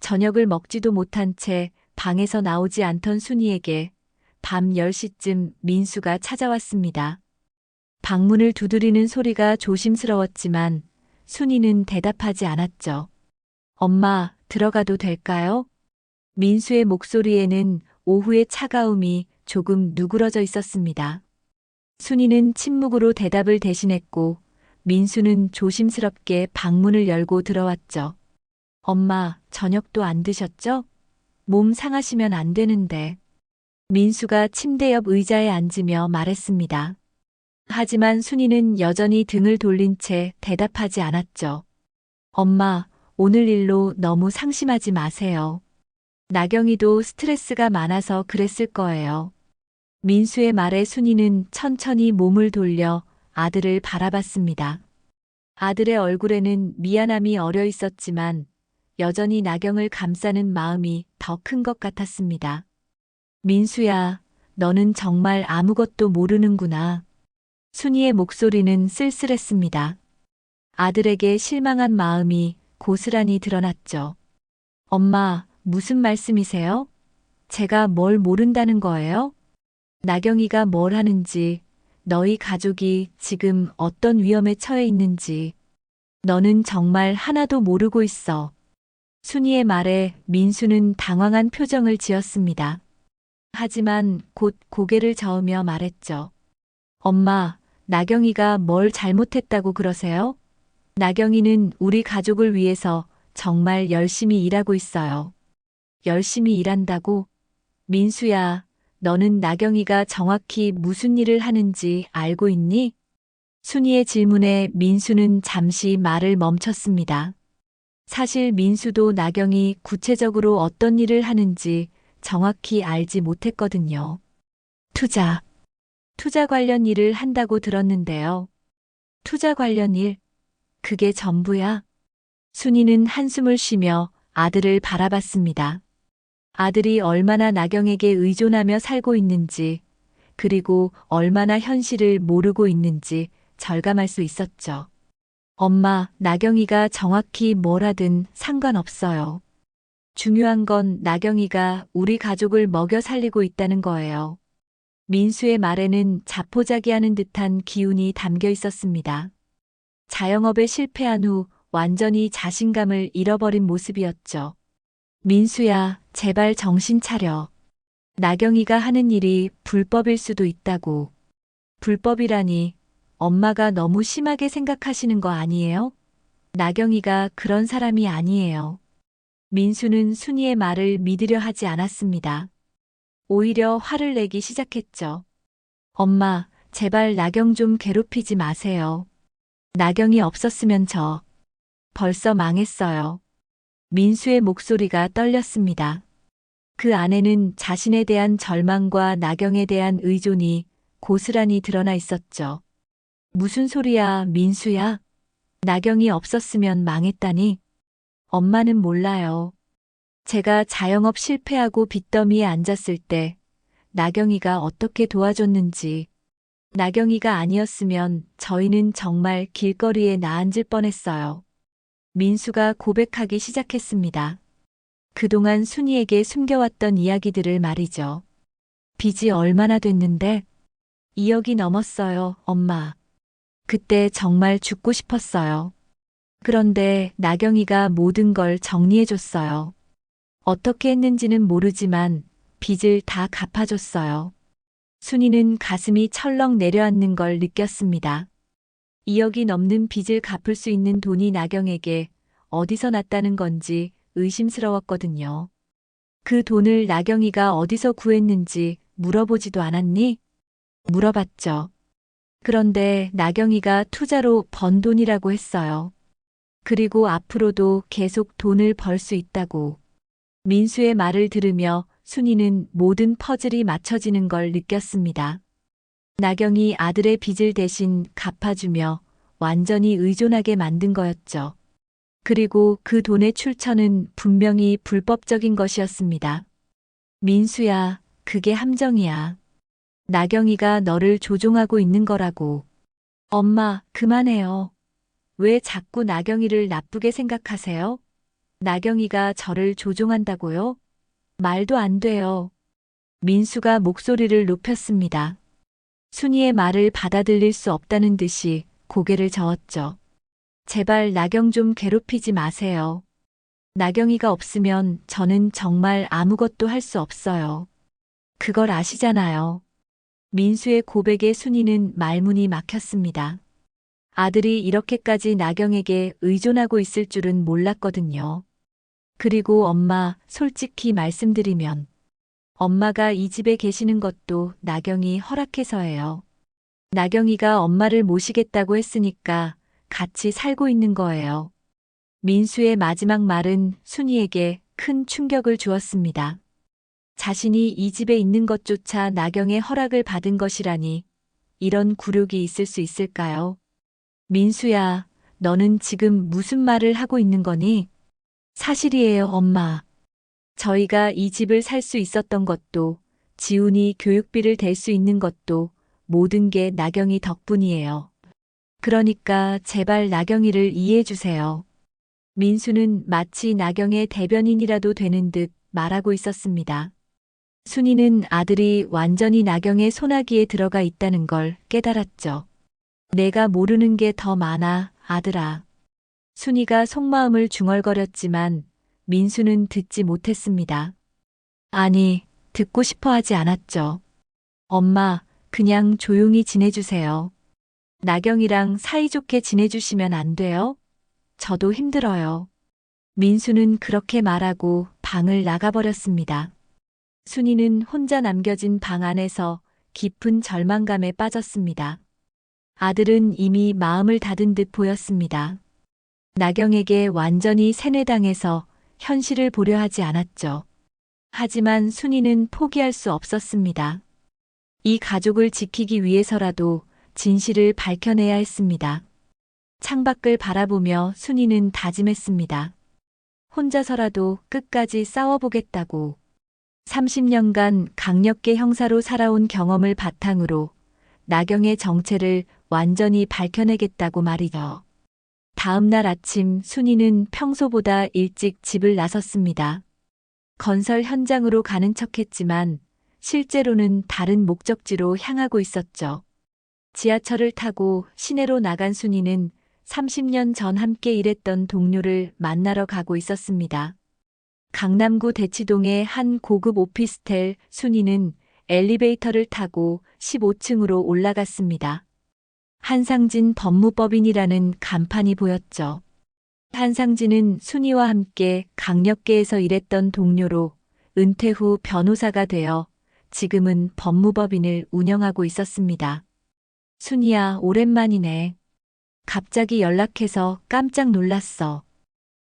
저녁을 먹지도 못한 채 방에서 나오지 않던 순이에게 밤 10시쯤 민수가 찾아왔습니다. 방문을 두드리는 소리가 조심스러웠지만 순이는 대답하지 않았죠. 엄마, 들어가도 될까요? 민수의 목소리에는 오후의 차가움이 조금 누그러져 있었습니다. 순이는 침묵으로 대답을 대신했고 민수는 조심스럽게 방문을 열고 들어왔죠. 엄마, 저녁도 안 드셨죠? 몸 상하시면 안 되는데. 민수가 침대 옆 의자에 앉으며 말했습니다. 하지만 순이는 여전히 등을 돌린 채 대답하지 않았죠. 엄마, 오늘 일로 너무 상심하지 마세요. 나경이도 스트레스가 많아서 그랬을 거예요. 민수의 말에 순이는 천천히 몸을 돌려 아들을 바라봤습니다. 아들의 얼굴에는 미안함이 어려 있었지만 여전히 나경을 감싸는 마음이 더 큰 것 같았습니다. 민수야, 너는 정말 아무것도 모르는구나. 순이의 목소리는 쓸쓸했습니다. 아들에게 실망한 마음이 고스란히 드러났죠. 엄마, 무슨 말씀이세요? 제가 뭘 모른다는 거예요? 나경이가 뭘 하는지, 너희 가족이 지금 어떤 위험에 처해 있는지, 너는 정말 하나도 모르고 있어. 순이의 말에 민수는 당황한 표정을 지었습니다. 하지만 곧 고개를 저으며 말했죠. 엄마, 나경이가 뭘 잘못했다고 그러세요? 나경이는 우리 가족을 위해서 정말 열심히 일하고 있어요. 열심히 일한다고? 민수야, 너는 나경이가 정확히 무슨 일을 하는지 알고 있니? 순이의 질문에 민수는 잠시 말을 멈췄습니다. 사실 민수도 나경이 구체적으로 어떤 일을 하는지 정확히 알지 못했거든요. 투자 관련 일을 한다고 들었는데요. 투자 관련 일? 그게 전부야? 순이는 한숨을 쉬며 아들을 바라봤습니다. 아들이 얼마나 나경에게 의존하며 살고 있는지, 그리고 얼마나 현실을 모르고 있는지 절감할 수 있었죠. 엄마, 나경이가 정확히 뭘 하든 상관없어요. 중요한 건 나경이가 우리 가족을 먹여 살리고 있다는 거예요. 민수의 말에는 자포자기하는 듯한 기운이 담겨 있었습니다. 자영업에 실패한 후 완전히 자신감을 잃어버린 모습이었죠. 민수야, 제발 정신 차려. 나경이가 하는 일이 불법일 수도 있다고. 불법이라니, 엄마가 너무 심하게 생각하시는 거 아니에요? 나경이가 그런 사람이 아니에요. 민수는 순이의 말을 믿으려 하지 않았습니다. 오히려 화를 내기 시작했죠. 엄마, 제발 나경 좀 괴롭히지 마세요. 나경이 없었으면 저 벌써 망했어요. 민수의 목소리가 떨렸습니다. 그 안에는 자신에 대한 절망과 나경에 대한 의존이 고스란히 드러나 있었죠. 무슨 소리야, 민수야? 나경이 없었으면 망했다니. 엄마는 몰라요. 제가 자영업 실패하고 빚더미에 앉았을 때 나경이가 어떻게 도와줬는지. 나경이가 아니었으면 저희는 정말 길거리에 나앉을 뻔했어요. 민수가 고백하기 시작했습니다. 그동안 순이에게 숨겨왔던 이야기들을 말이죠. 빚이 얼마나 됐는데? 2억이 넘었어요, 엄마. 그때 정말 죽고 싶었어요. 그런데 나경이가 모든 걸 정리해줬어요. 어떻게 했는지는 모르지만 빚을 다 갚아줬어요. 순이는 가슴이 철렁 내려앉는 걸 느꼈습니다. 2억이 넘는 빚을 갚을 수 있는 돈이 나경에게 어디서 났다는 건지 의심스러웠거든요. 그 돈을 나경이가 어디서 구했는지 물어보지도 않았니? 물어봤죠. 그런데 나경이가 투자로 번 돈이라고 했어요. 그리고 앞으로도 계속 돈을 벌 수 있다고. 민수의 말을 들으며 순이는 모든 퍼즐이 맞춰지는 걸 느꼈습니다. 나경이 아들의 빚을 대신 갚아주며 완전히 의존하게 만든 거였죠. 그리고 그 돈의 출처는 분명히 불법적인 것이었습니다. 민수야, 그게 함정이야. 나경이가 너를 조종하고 있는 거라고. 엄마, 그만해요. 왜 자꾸 나경이를 나쁘게 생각하세요? 나경이가 저를 조종한다고요? 말도 안 돼요. 민수가 목소리를 높였습니다. 순이의 말을 받아들일 수 없다는 듯이 고개를 저었죠. 제발 나경 좀 괴롭히지 마세요. 나경이가 없으면 저는 정말 아무것도 할 수 없어요. 그걸 아시잖아요. 민수의 고백에 순이는 말문이 막혔습니다. 아들이 이렇게까지 나경에게 의존하고 있을 줄은 몰랐거든요. 그리고 엄마, 솔직히 말씀드리면 엄마가 이 집에 계시는 것도 나경이 허락해서예요. 나경이가 엄마를 모시겠다고 했으니까 같이 살고 있는 거예요. 민수의 마지막 말은 순이에게 큰 충격을 주었습니다. 자신이 이 집에 있는 것조차 나경의 허락을 받은 것이라니 이런 굴욕이 있을 수 있을까요? 민수야, 너는 지금 무슨 말을 하고 있는 거니? 사실이에요, 엄마. 저희가 이 집을 살 수 있었던 것도, 지훈이 교육비를 댈 수 있는 것도 모든 게 나경이 덕분이에요. 그러니까 제발 나경이를 이해해 주세요. 민수는 마치 나경의 대변인이라도 되는 듯 말하고 있었습니다. 순이는 아들이 완전히 나경의 손아귀에 들어가 있다는 걸 깨달았죠. 내가 모르는 게 더 많아, 아들아. 순이가 속마음을 중얼거렸지만 민수는 듣지 못했습니다. 아니, 듣고 싶어 하지 않았죠. 엄마, 그냥 조용히 지내주세요. 나경이랑 사이좋게 지내주시면 안 돼요? 저도 힘들어요. 민수는 그렇게 말하고 방을 나가버렸습니다. 순이는 혼자 남겨진 방 안에서 깊은 절망감에 빠졌습니다. 아들은 이미 마음을 닫은 듯 보였습니다. 나경에게 완전히 세뇌당해서 현실을 보려 하지 않았죠. 하지만 순이는 포기할 수 없었습니다. 이 가족을 지키기 위해서라도 진실을 밝혀내야 했습니다. 창밖을 바라보며 순이는 다짐했습니다. 혼자서라도 끝까지 싸워보겠다고. 30년간 강력계 형사로 살아온 경험을 바탕으로 나경의 정체를 완전히 밝혀내겠다고 말이죠. 다음 날 아침 순이는 평소보다 일찍 집을 나섰습니다. 건설 현장으로 가는 척했지만 실제로는 다른 목적지로 향하고 있었죠. 지하철을 타고 시내로 나간 순이는 30년 전 함께 일했던 동료를 만나러 가고 있었습니다. 강남구 대치동의 한 고급 오피스텔. 순이는 엘리베이터를 타고 15층으로 올라갔습니다. 한상진 법무법인이라는 간판이 보였죠. 한상진은 순이와 함께 강력계에서 일했던 동료로 은퇴 후 변호사가 되어 지금은 법무법인을 운영하고 있었습니다. 순이야, 오랜만이네. 갑자기 연락해서 깜짝 놀랐어.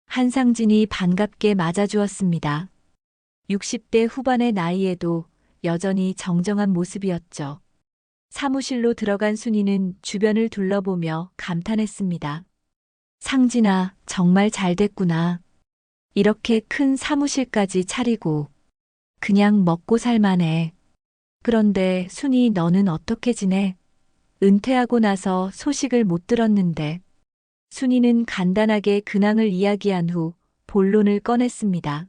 한상진이 반갑게 맞아주었습니다. 60대 후반의 나이에도 여전히 정정한 모습이었죠. 사무실로 들어간 순이는 주변을 둘러보며 감탄했습니다. 상진아, 정말 잘 됐구나. 이렇게 큰 사무실까지 차리고 그냥 먹고 살만해. 그런데 순이 너는 어떻게 지내? 은퇴하고 나서 소식을 못 들었는데. 순이는 간단하게 근황을 이야기한 후 본론을 꺼냈습니다.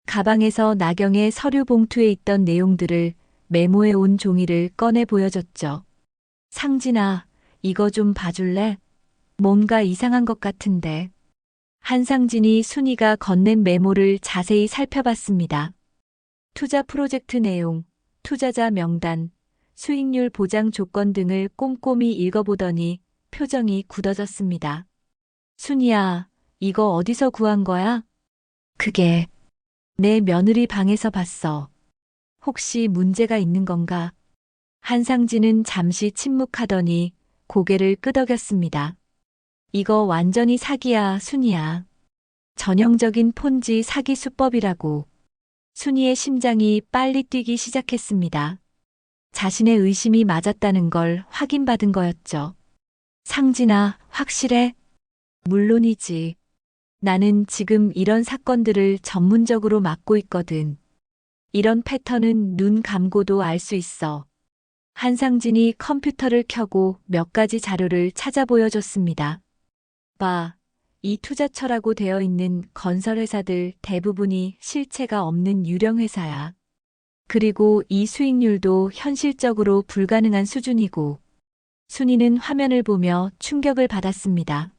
가방에서 나경의 서류 봉투에 있던 내용들을 메모해 온 종이를 꺼내 보여줬죠. 상진아, 이거 좀 봐줄래? 뭔가 이상한 것 같은데. 한상진이 순이가 건넨 메모를 자세히 살펴봤습니다. 투자 프로젝트 내용, 투자자 명단, 수익률 보장 조건 등을 꼼꼼히 읽어보더니 표정이 굳어졌습니다. 순이야, 이거 어디서 구한 거야? 그게 내 며느리 방에서 봤어. 혹시 문제가 있는 건가? 한상진은 잠시 침묵하더니 고개를 끄덕였습니다. 이거 완전히 사기야, 순이야. 전형적인 폰지 사기 수법이라고. 순이의 심장이 빨리 뛰기 시작했습니다. 자신의 의심이 맞았다는 걸 확인받은 거였죠. 상진아, 확실해? 물론이지. 나는 지금 이런 사건들을 전문적으로 맡고 있거든. 이런 패턴은 눈 감고도 알 수 있어. 한상진이 컴퓨터를 켜고 몇 가지 자료를 찾아 보여줬습니다. 봐, 이 투자처라고 되어 있는 건설회사들 대부분이 실체가 없는 유령회사야. 그리고 이 수익률도 현실적으로 불가능한 수준이고, 순이는 화면을 보며 충격을 받았습니다.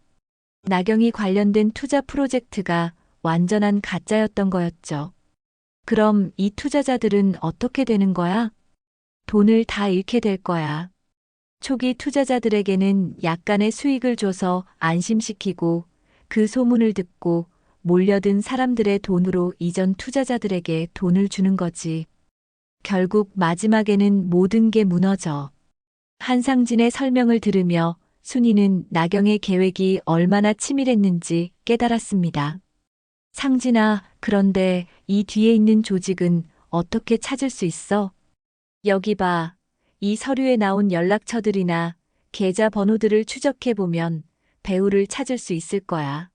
나경이 관련된 투자 프로젝트가 완전한 가짜였던 거였죠. 그럼 이 투자자들은 어떻게 되는 거야? 돈을 다 잃게 될 거야. 초기 투자자들에게는 약간의 수익을 줘서 안심시키고 그 소문을 듣고 몰려든 사람들의 돈으로 이전 투자자들에게 돈을 주는 거지. 결국 마지막에는 모든 게 무너져. 한상진의 설명을 들으며 순이는 나경의 계획이 얼마나 치밀했는지 깨달았습니다. 상진아, 그런데 이 뒤에 있는 조직은 어떻게 찾을 수 있어? 여기 봐. 이 서류에 나온 연락처들이나 계좌 번호들을 추적해보면 배우를 찾을 수 있을 거야.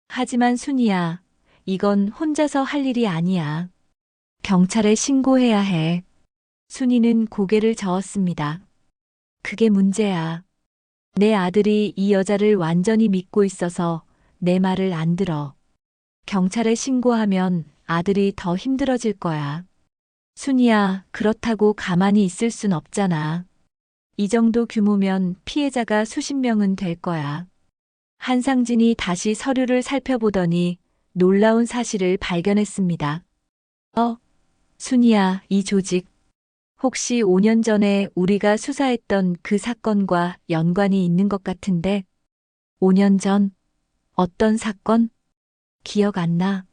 하지만 순이야, 이건 혼자서 할 일이 아니야. 경찰에 신고해야 해. 순이는 고개를 저었습니다. 그게 문제야. 내 아들이 이 여자를 완전히 믿고 있어서 내 말을 안 들어. 경찰에 신고하면 아들이 더 힘들어질 거야. 순이야, 그렇다고 가만히 있을 순 없잖아. 이 정도 규모면 피해자가 수십 명은 될 거야. 한상진이 다시 서류를 살펴보더니 놀라운 사실을 발견했습니다. 순이야, 이 조직, 혹시 5년 전에 우리가 수사했던 그 사건과 연관이 있는 것 같은데? 5년 전? 어떤 사건? 기억 안 나.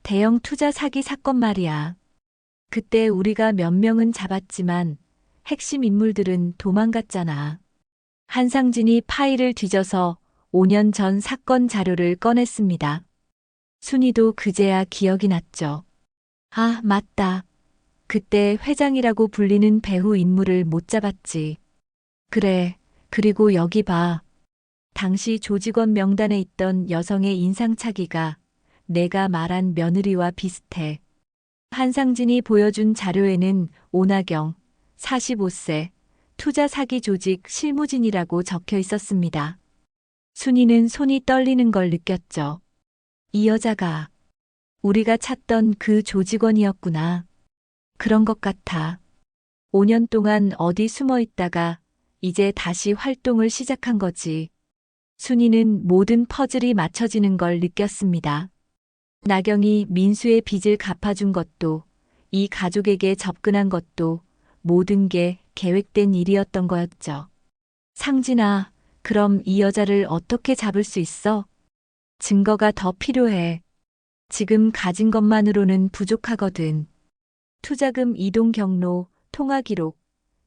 대형 투자 사기 사건 말이야. 그때 우리가 몇 명은 잡았지만 핵심 인물들은 도망갔잖아. 한상진이 파일을 뒤져서 5년 전 사건 자료를 꺼냈습니다. 순이도 그제야 기억이 났죠. 아, 맞다. 그때 회장이라고 불리는 배후 인물을 못 잡았지. 그래, 그리고 여기 봐. 당시 조직원 명단에 있던 여성의 인상착의가 내가 말한 며느리와 비슷해. 한상진이 보여준 자료에는 오나경, 45세, 투자 사기 조직 실무진이라고 적혀 있었습니다. 순이는 손이 떨리는 걸 느꼈죠. 이 여자가 우리가 찾던 그 조직원이었구나. 그런 것 같아. 5년 동안 어디 숨어 있다가 이제 다시 활동을 시작한 거지. 순이는 모든 퍼즐이 맞춰지는 걸 느꼈습니다. 나경이 민수의 빚을 갚아준 것도, 이 가족에게 접근한 것도 모든 게 계획된 일이었던 거였죠. 상진아, 그럼 이 여자를 어떻게 잡을 수 있어? 증거가 더 필요해. 지금 가진 것만으로는 부족하거든. 투자금 이동 경로, 통화 기록,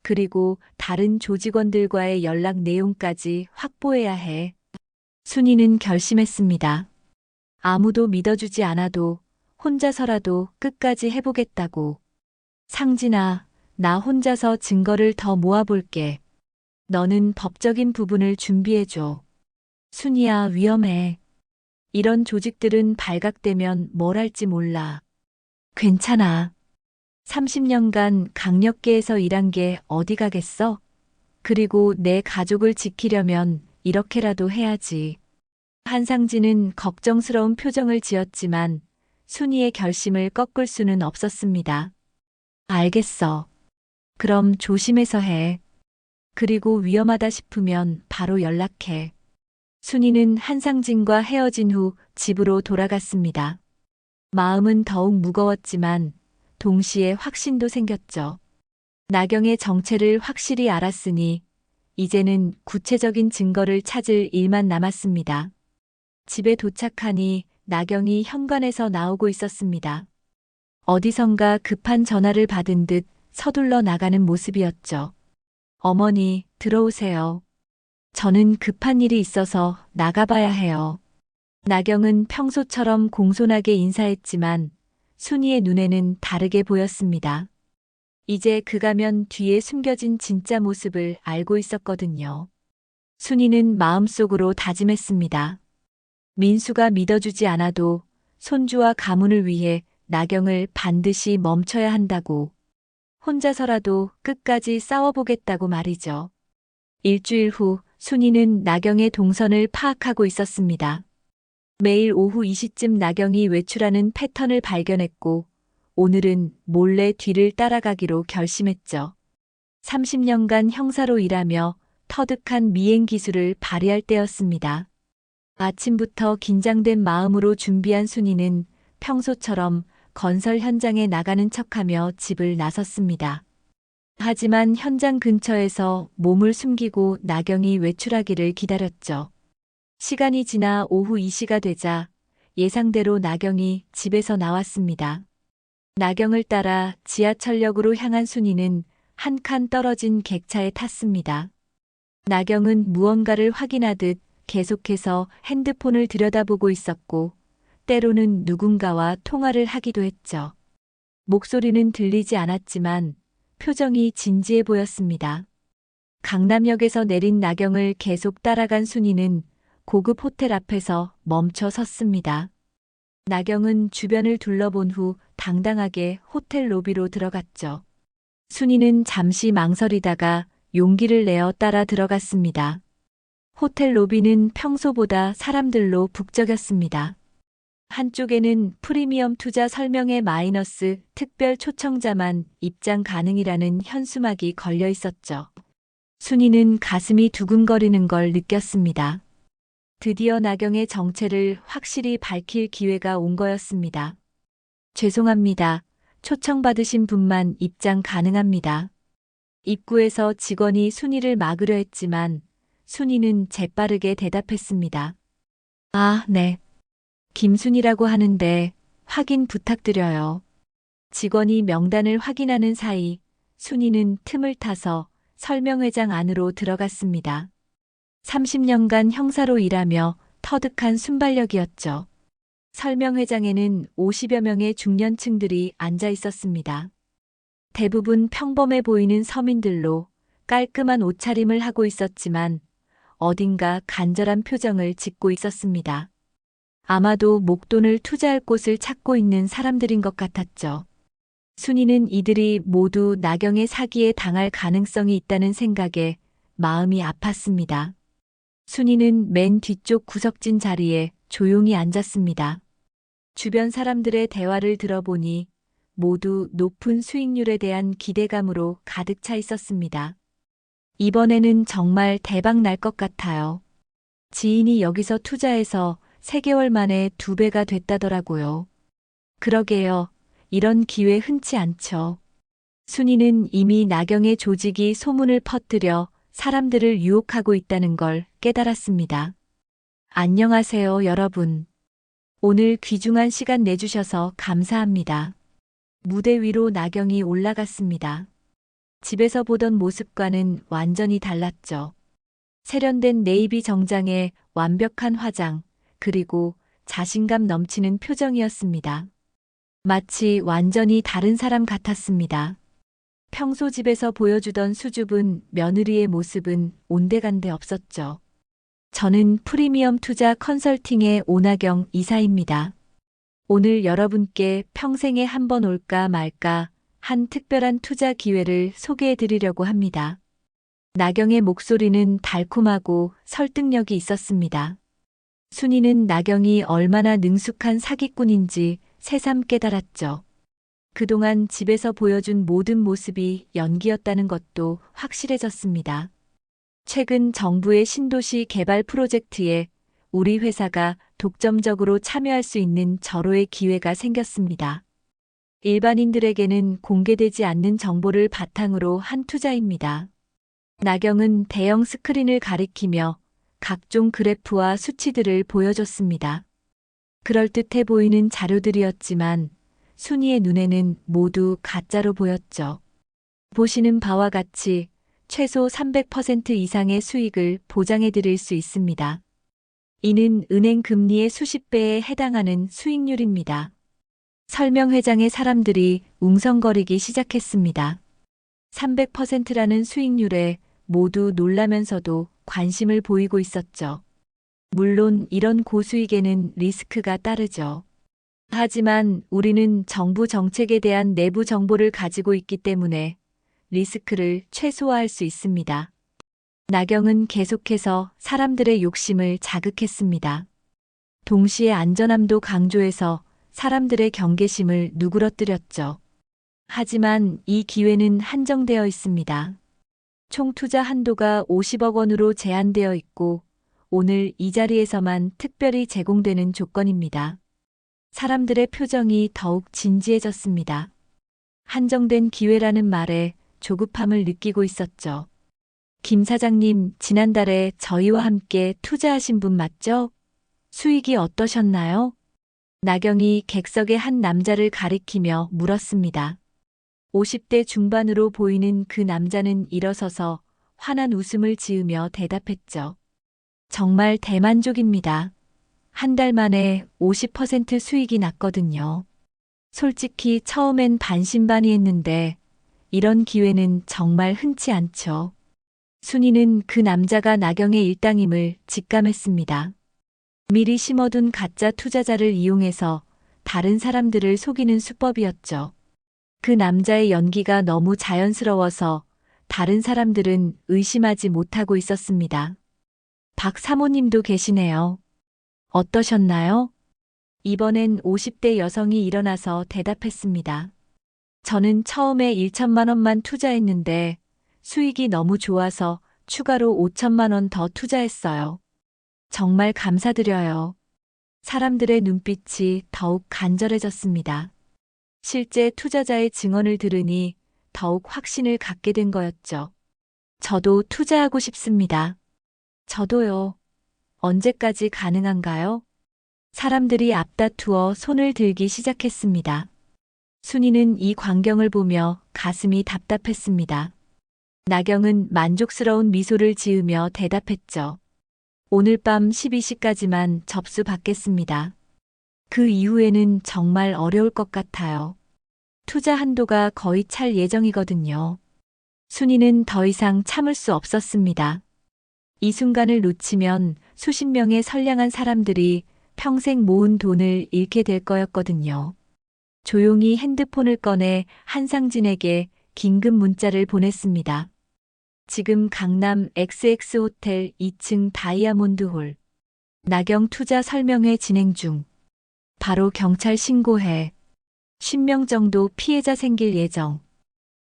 그리고 다른 조직원들과의 연락 내용까지 확보해야 해. 순이는 결심했습니다. 아무도 믿어주지 않아도 혼자서라도 끝까지 해보겠다고. 상진아, 나 혼자서 증거를 더 모아볼게. 너는 법적인 부분을 준비해줘. 순이야, 위험해. 이런 조직들은 발각되면 뭘 할지 몰라. 괜찮아. 30년간 강력계에서 일한 게 어디 가겠어? 그리고 내 가족을 지키려면 이렇게라도 해야지. 한상진은 걱정스러운 표정을 지었지만 순이의 결심을 꺾을 수는 없었습니다. 알겠어. 그럼 조심해서 해. 그리고 위험하다 싶으면 바로 연락해. 순이는 한상진과 헤어진 후 집으로 돌아갔습니다. 마음은 더욱 무거웠지만 동시에 확신도 생겼죠. 나경의 정체를 확실히 알았으니 이제는 구체적인 증거를 찾을 일만 남았습니다. 집에 도착하니 나경이 현관에서 나오고 있었습니다. 어디선가 급한 전화를 받은 듯 서둘러 나가는 모습이었죠. 어머니, 들어오세요. 저는 급한 일이 있어서 나가봐야 해요. 나경은 평소처럼 공손하게 인사했지만 순이의 눈에는 다르게 보였습니다. 이제 그 가면 뒤에 숨겨진 진짜 모습을 알고 있었거든요. 순이는 마음속으로 다짐했습니다. 민수가 믿어주지 않아도 손주와 가문을 위해 나경을 반드시 멈춰야 한다고. 혼자서라도 끝까지 싸워보겠다고 말이죠. 일주일 후 순이는 나경의 동선을 파악하고 있었습니다. 매일 오후 이 시쯤 나경이 외출하는 패턴을 발견했고 오늘은 몰래 뒤를 따라가기로 결심했죠. 30년간 형사로 일하며 터득한 미행 기술을 발휘할 때였습니다. 아침부터 긴장된 마음으로 준비한 순이는 평소처럼 건설 현장에 나가는 척하며 집을 나섰습니다. 하지만 현장 근처에서 몸을 숨기고 나경이 외출하기를 기다렸죠. 시간이 지나 오후 2시가 되자 예상대로 나경이 집에서 나왔습니다. 나경을 따라 지하철역으로 향한 순이는 한 칸 떨어진 객차에 탔습니다. 나경은 무언가를 확인하듯 계속해서 핸드폰을 들여다보고 있었고 때로는 누군가와 통화를 하기도 했죠. 목소리는 들리지 않았지만 표정이 진지해 보였습니다. 강남역에서 내린 나경을 계속 따라간 순이는 고급 호텔 앞에서 멈춰 섰습니다. 나경은 주변을 둘러본 후 당당하게 호텔 로비로 들어갔죠. 순이는 잠시 망설이다가 용기를 내어 따라 들어갔습니다. 호텔 로비는 평소보다 사람들로 북적였습니다. 한쪽에는 프리미엄 투자 설명회 마이너스 특별 초청자만 입장 가능이라는 현수막이 걸려 있었죠. 순이는 가슴이 두근거리는 걸 느꼈습니다. 드디어 나경의 정체를 확실히 밝힐 기회가 온 거였습니다. 죄송합니다. 초청받으신 분만 입장 가능합니다. 입구에서 직원이 순이를 막으려 했지만 순이는 재빠르게 대답했습니다. 아, 네. 김순이라고 하는데 확인 부탁드려요. 직원이 명단을 확인하는 사이 순이는 틈을 타서 설명회장 안으로 들어갔습니다. 30년간 형사로 일하며 터득한 순발력이었죠. 설명회장에는 50여 명의 중년층들이 앉아 있었습니다. 대부분 평범해 보이는 서민들로 깔끔한 옷차림을 하고 있었지만 어딘가 간절한 표정을 짓고 있었습니다. 아마도 목돈을 투자할 곳을 찾고 있는 사람들인 것 같았죠. 순이는 이들이 모두 나경의 사기에 당할 가능성이 있다는 생각에 마음이 아팠습니다. 순이는 맨 뒤쪽 구석진 자리에 조용히 앉았습니다. 주변 사람들의 대화를 들어보니 모두 높은 수익률에 대한 기대감으로 가득 차 있었습니다. 이번에는 정말 대박 날 것 같아요. 지인이 여기서 투자해서 3개월 만에 2배가 됐다더라고요. 그러게요. 이런 기회 흔치 않죠. 순이는 이미 나경의 조직이 소문을 퍼뜨려 사람들을 유혹하고 있다는 걸 깨달았습니다. 안녕하세요, 여러분. 오늘 귀중한 시간 내주셔서 감사합니다. 무대 위로 나경이 올라갔습니다. 집에서 보던 모습과는 완전히 달랐죠. 세련된 네이비 정장에 완벽한 화장, 그리고 자신감 넘치는 표정이었습니다. 마치 완전히 다른 사람 같았습니다. 평소 집에서 보여주던 수줍은 며느리의 모습은 온데간데 없었죠. 저는 프리미엄 투자 컨설팅의 오나경 이사입니다. 오늘 여러분께 평생에 한 번 올까 말까 한 특별한 투자 기회를 소개해 드리려고 합니다. 나경의 목소리는 달콤하고 설득력이 있었습니다. 순이는 나경이 얼마나 능숙한 사기꾼인지 새삼 깨달았죠. 그동안 집에서 보여준 모든 모습이 연기였다는 것도 확실해졌습니다. 최근 정부의 신도시 개발 프로젝트에 우리 회사가 독점적으로 참여할 수 있는 절호의 기회가 생겼습니다. 일반인들에게는 공개되지 않는 정보를 바탕으로 한 투자입니다. 나경은 대형 스크린을 가리키며 각종 그래프와 수치들을 보여줬습니다. 그럴듯해 보이는 자료들이었지만 순이의 눈에는 모두 가짜로 보였죠. 보시는 바와 같이 최소 300% 이상의 수익을 보장해 드릴 수 있습니다. 이는 은행 금리의 수십 배에 해당하는 수익률입니다. 설명회장의 사람들이 웅성거리기 시작했습니다. 300%라는 수익률에 모두 놀라면서도 관심을 보이고 있었죠. 물론 이런 고수익에는 리스크가 따르죠. 하지만 우리는 정부 정책에 대한 내부 정보를 가지고 있기 때문에 리스크를 최소화할 수 있습니다. 나경은 계속해서 사람들의 욕심을 자극했습니다. 동시에 안전함도 강조해서 사람들의 경계심을 누그러뜨렸죠. 하지만 이 기회는 한정되어 있습니다. 총 투자 한도가 50억 원으로 제한되어 있고 오늘 이 자리에서만 특별히 제공되는 조건입니다. 사람들의 표정이 더욱 진지해졌습니다. 한정된 기회라는 말에 조급함을 느끼고 있었죠. 김 사장님, 지난달에 저희와 함께 투자하신 분 맞죠? 수익이 어떠셨나요? 나경이 객석의 한 남자를 가리키며 물었습니다. 50대 중반으로 보이는 그 남자는 일어서서 환한 웃음을 지으며 대답했죠. 정말 대만족입니다. 한 달 만에 50% 수익이 났거든요. 솔직히 처음엔 반신반의했는데 이런 기회는 정말 흔치 않죠. 순이는 그 남자가 나경의 일당임을 직감했습니다. 미리 심어둔 가짜 투자자를 이용해서 다른 사람들을 속이는 수법이었죠. 그 남자의 연기가 너무 자연스러워서 다른 사람들은 의심하지 못하고 있었습니다. 박 사모님도 계시네요. 어떠셨나요? 이번엔 50대 여성이 일어나서 대답했습니다. 저는 처음에 1천만 원만 투자했는데 수익이 너무 좋아서 추가로 5천만 원 더 투자했어요. 정말 감사드려요. 사람들의 눈빛이 더욱 간절해졌습니다. 실제 투자자의 증언을 들으니 더욱 확신을 갖게 된 거였죠. 저도 투자하고 싶습니다. 저도요. 언제까지 가능한가요? 사람들이 앞다투어 손을 들기 시작했습니다. 순이는 이 광경을 보며 가슴이 답답했습니다. 나경은 만족스러운 미소를 지으며 대답했죠. 오늘 밤 12시까지만 접수 받겠습니다. 그 이후에는 정말 어려울 것 같아요. 투자 한도가 거의 찰 예정이거든요. 순이는 더 이상 참을 수 없었습니다. 이 순간을 놓치면 수십 명의 선량한 사람들이 평생 모은 돈을 잃게 될 거였거든요. 조용히 핸드폰을 꺼내 한상진에게 긴급 문자를 보냈습니다. 지금 강남 XX 호텔 2층 다이아몬드 홀. 나경 투자 설명회 진행 중. 바로 경찰 신고해. 10명 정도 피해자 생길 예정.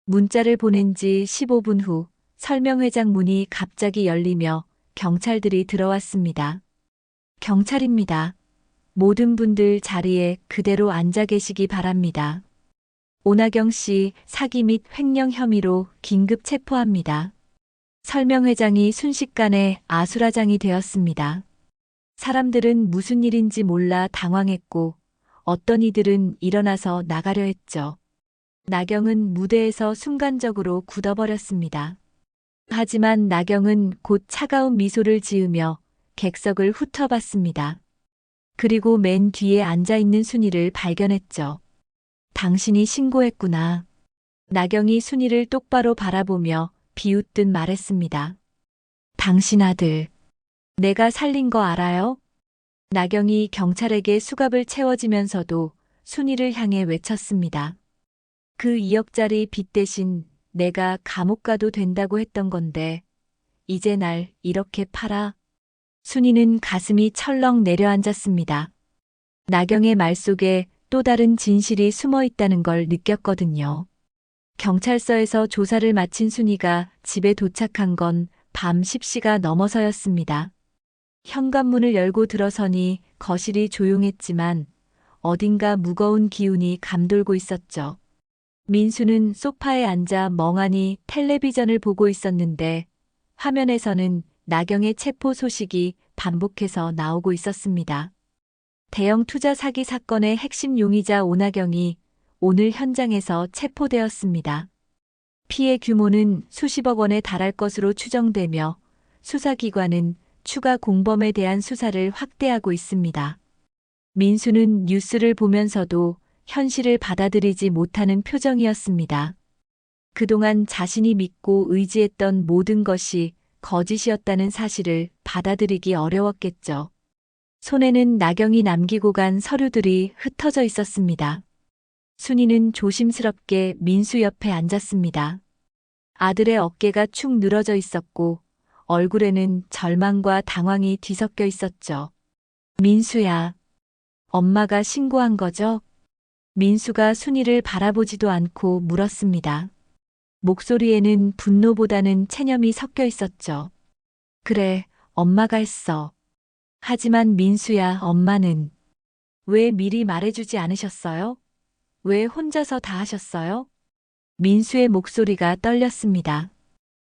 문자를 보낸 지 15분 후 설명회장 문이 갑자기 열리며 경찰들이 들어왔습니다. 경찰입니다. 모든 분들 자리에 그대로 앉아 계시기 바랍니다. 오나경 씨 사기 및 횡령 혐의로 긴급 체포합니다. 설명회장이 순식간에 아수라장이 되었습니다. 사람들은 무슨 일인지 몰라 당황했고 어떤 이들은 일어나서 나가려 했죠. 나경은 무대에서 순간적으로 굳어버렸습니다. 하지만 나경은 곧 차가운 미소를 지으며 객석을 훑어봤습니다. 그리고 맨 뒤에 앉아있는 순이를 발견했죠. 당신이 신고했구나. 나경이 순이를 똑바로 바라보며 비웃듯 말했습니다. 당신 아들. 내가 살린 거 알아요? 나경이 경찰에게 수갑을 채워지면서도 순이를 향해 외쳤습니다. 그 2억짜리 빚 대신 내가 감옥 가도 된다고 했던 건데 이제 날 이렇게 팔아? 순이는 가슴이 철렁 내려앉았습니다. 나경의 말 속에 또 다른 진실이 숨어 있다는 걸 느꼈거든요. 경찰서에서 조사를 마친 순이가 집에 도착한 건 밤 10시가 넘어서였습니다. 현관문을 열고 들어서니 거실이 조용했지만 어딘가 무거운 기운이 감돌고 있었죠. 민수는 소파에 앉아 멍하니 텔레비전을 보고 있었는데 화면에서는 나경의 체포 소식이 반복해서 나오고 있었습니다. 대형 투자 사기 사건의 핵심 용의자 오나경이 오늘 현장에서 체포되었습니다. 피해 규모는 수십억 원에 달할 것으로 추정되며 수사기관은 추가 공범에 대한 수사를 확대하고 있습니다. 민수는 뉴스를 보면서도 현실을 받아들이지 못하는 표정이었습니다. 그동안 자신이 믿고 의지했던 모든 것이 거짓이었다는 사실을 받아들이기 어려웠겠죠. 손에는 나경이 남기고 간 서류들이 흩어져 있었습니다. 순이는 조심스럽게 민수 옆에 앉았습니다. 아들의 어깨가 축 늘어져 있었고 얼굴에는 절망과 당황이 뒤섞여 있었죠. 민수야, 엄마가 신고한 거죠? 민수가 순이를 바라보지도 않고 물었습니다. 목소리에는 분노보다는 체념이 섞여 있었죠. 그래, 엄마가 했어. 하지만 민수야, 엄마는 왜 미리 말해주지 않으셨어요? 왜 혼자서 다 하셨어요? 민수의 목소리가 떨렸습니다.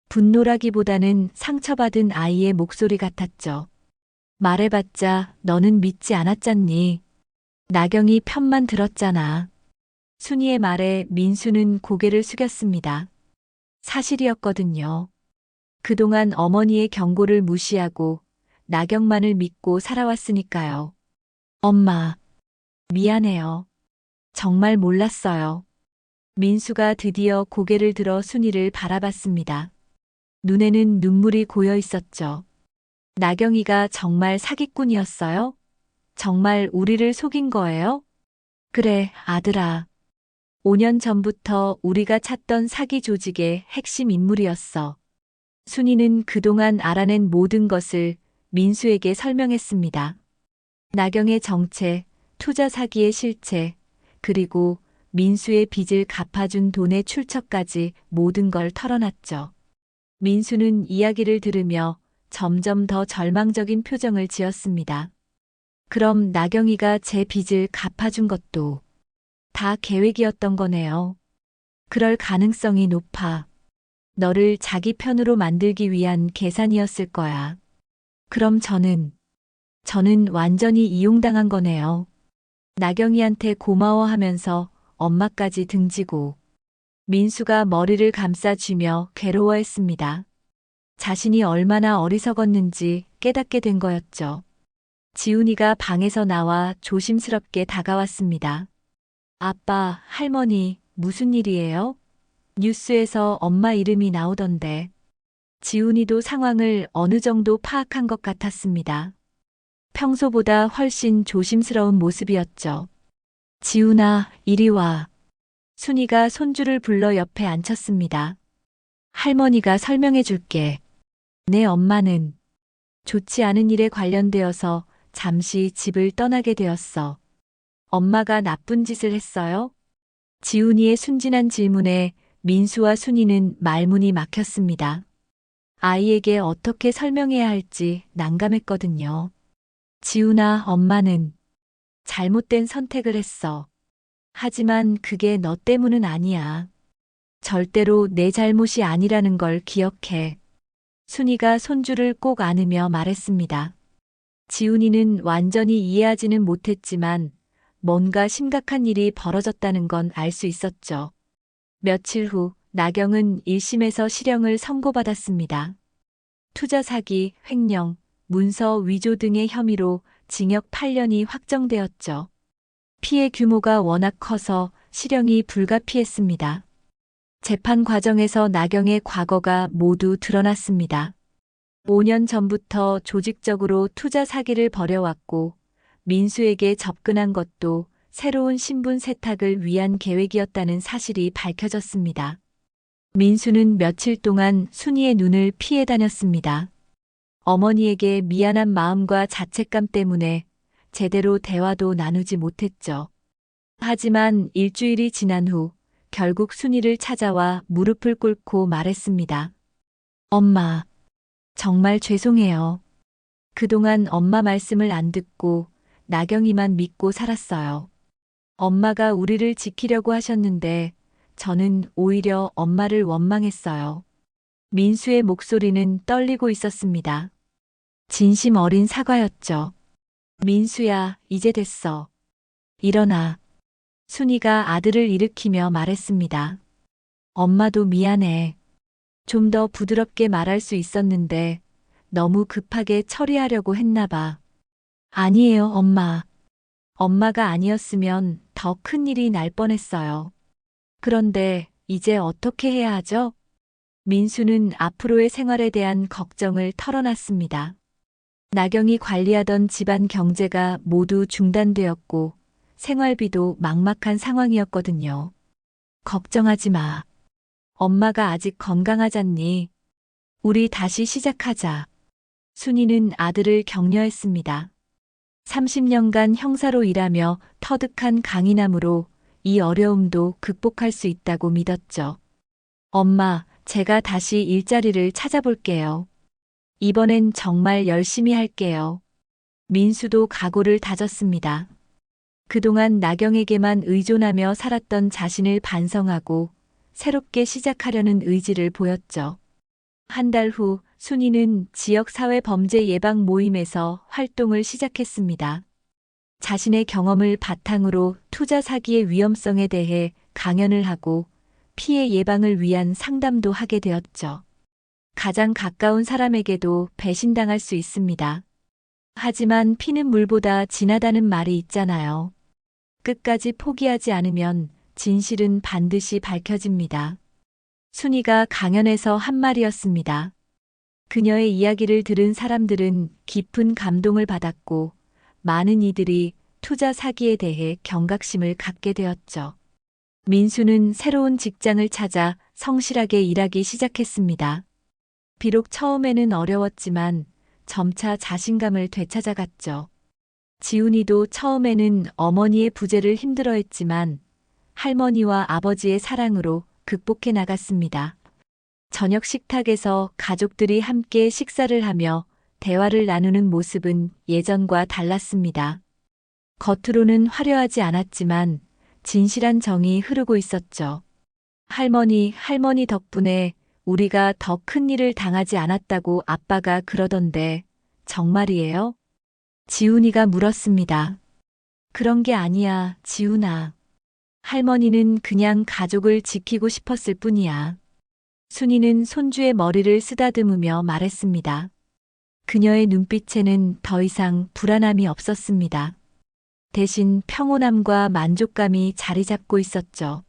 분노라기보다는 상처받은 아이의 목소리 같았죠. 말해봤자 너는 믿지 않았잖니. 나경이 편만 들었잖아. 순이의 말에 민수는 고개를 숙였습니다. 사실이었거든요. 그동안 어머니의 경고를 무시하고 나경만을 믿고 살아왔으니까요. 엄마, 미안해요. 정말 몰랐어요. 민수가 드디어 고개를 들어 순이를 바라봤습니다. 눈에는 눈물이 고여 있었죠. 나경이가 정말 사기꾼이었어요? 정말 우리를 속인 거예요? 그래, 아들아. 5년 전부터 우리가 찾던 사기 조직의 핵심 인물이었어. 순이는 그동안 알아낸 모든 것을 민수에게 설명했습니다. 나경의 정체, 투자 사기의 실체, 그리고 민수의 빚을 갚아준 돈의 출처까지 모든 걸 털어놨죠. 민수는 이야기를 들으며 점점 더 절망적인 표정을 지었습니다. 그럼 나경이가 제 빚을 갚아준 것도 다 계획이었던 거네요. 그럴 가능성이 높아. 너를 자기 편으로 만들기 위한 계산이었을 거야. 그럼 저는 완전히 이용당한 거네요. 나경이한테 고마워하면서 엄마까지 등지고 민수가 머리를 감싸쥐며 괴로워했습니다. 자신이 얼마나 어리석었는지 깨닫게 된 거였죠. 지훈이가 방에서 나와 조심스럽게 다가왔습니다. 아빠, 할머니, 무슨 일이에요? 뉴스에서 엄마 이름이 나오던데. 지훈이도 상황을 어느 정도 파악한 것 같았습니다. 평소보다 훨씬 조심스러운 모습이었죠. 지훈아, 이리 와. 순이가 손주를 불러 옆에 앉혔습니다. 할머니가 설명해 줄게. 내 엄마는 좋지 않은 일에 관련되어서 잠시 집을 떠나게 되었어. 엄마가 나쁜 짓을 했어요? 지훈이의 순진한 질문에 민수와 순이는 말문이 막혔습니다. 아이에게 어떻게 설명해야 할지 난감했거든요. 지훈아, 엄마는 잘못된 선택을 했어. 하지만 그게 너 때문은 아니야. 절대로 내 잘못이 아니라는 걸 기억해. 순이가 손주를 꼭 안으며 말했습니다. 지훈이는 완전히 이해하지는 못했지만 뭔가 심각한 일이 벌어졌다는 건 알 수 있었죠. 며칠 후 나경은 1심에서 실형을 선고받았습니다. 투자 사기, 횡령, 문서 위조 등의 혐의로 징역 8년이 확정되었죠. 피해 규모가 워낙 커서 실형이 불가피했습니다. 재판 과정에서 나경의 과거가 모두 드러났습니다. 5년 전부터 조직적으로 투자 사기를 벌여왔고 민수에게 접근한 것도 새로운 신분 세탁을 위한 계획이었다는 사실이 밝혀졌습니다. 민수는 며칠 동안 순이의 눈을 피해 다녔습니다. 어머니에게 미안한 마음과 자책감 때문에 제대로 대화도 나누지 못했죠. 하지만 일주일이 지난 후 결국 순이를 찾아와 무릎을 꿇고 말했습니다. 엄마, 정말 죄송해요. 그동안 엄마 말씀을 안 듣고 나경이만 믿고 살았어요. 엄마가 우리를 지키려고 하셨는데 저는 오히려 엄마를 원망했어요. 민수의 목소리는 떨리고 있었습니다. 진심 어린 사과였죠. 민수야, 이제 됐어. 일어나. 순이가 아들을 일으키며 말했습니다. 엄마도 미안해. 좀 더 부드럽게 말할 수 있었는데 너무 급하게 처리하려고 했나 봐. 아니에요, 엄마. 엄마가 아니었으면 더 큰 일이 날 뻔했어요. 그런데 이제 어떻게 해야 하죠? 민수는 앞으로의 생활에 대한 걱정을 털어놨습니다. 나경이 관리하던 집안 경제가 모두 중단되었고 생활비도 막막한 상황이었거든요. 걱정하지 마. 엄마가 아직 건강하잖니. 우리 다시 시작하자. 순이는 아들을 격려했습니다. 30년간 형사로 일하며 터득한 강인함으로 이 어려움도 극복할 수 있다고 믿었죠. 엄마, 제가 다시 일자리를 찾아볼게요. 이번엔 정말 열심히 할게요. 민수도 각오를 다졌습니다. 그동안 나경에게만 의존하며 살았던 자신을 반성하고 새롭게 시작하려는 의지를 보였죠. 한 달 후 순이는 지역사회 범죄 예방 모임에서 활동을 시작했습니다. 자신의 경험을 바탕으로 투자 사기의 위험성에 대해 강연을 하고 피해 예방을 위한 상담도 하게 되었죠. 가장 가까운 사람에게도 배신당할 수 있습니다. 하지만 피는 물보다 진하다는 말이 있잖아요. 끝까지 포기하지 않으면 진실은 반드시 밝혀집니다. 순이가 강연에서 한 말이었습니다. 그녀의 이야기를 들은 사람들은 깊은 감동을 받았고 많은 이들이 투자 사기에 대해 경각심을 갖게 되었죠. 민수는 새로운 직장을 찾아 성실하게 일하기 시작했습니다. 비록 처음에는 어려웠지만 점차 자신감을 되찾아갔죠. 지훈이도 처음에는 어머니의 부재를 힘들어했지만 할머니와 아버지의 사랑으로 극복해 나갔습니다. 저녁 식탁에서 가족들이 함께 식사를 하며 대화를 나누는 모습은 예전과 달랐습니다. 겉으로는 화려하지 않았지만 진실한 정이 흐르고 있었죠. 할머니 덕분에 우리가 더 큰 일을 당하지 않았다고 아빠가 그러던데 정말이에요? 지훈이가 물었습니다. 그런 게 아니야, 지훈아. 할머니는 그냥 가족을 지키고 싶었을 뿐이야. 순이는 손주의 머리를 쓰다듬으며 말했습니다. 그녀의 눈빛에는 더 이상 불안함이 없었습니다. 대신 평온함과 만족감이 자리 잡고 있었죠.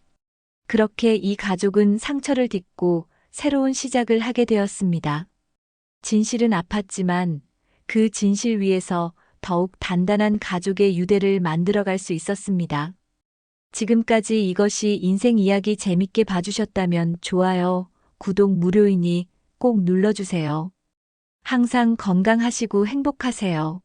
그렇게 이 가족은 상처를 딛고 새로운 시작을 하게 되었습니다. 진실은 아팠지만 그 진실 위에서 더욱 단단한 가족의 유대를 만들어갈 수 있었습니다. 지금까지 이것이 인생 이야기 재밌게 봐주셨다면 좋아요, 구독 무료이니 꼭 눌러주세요. 항상 건강하시고 행복하세요.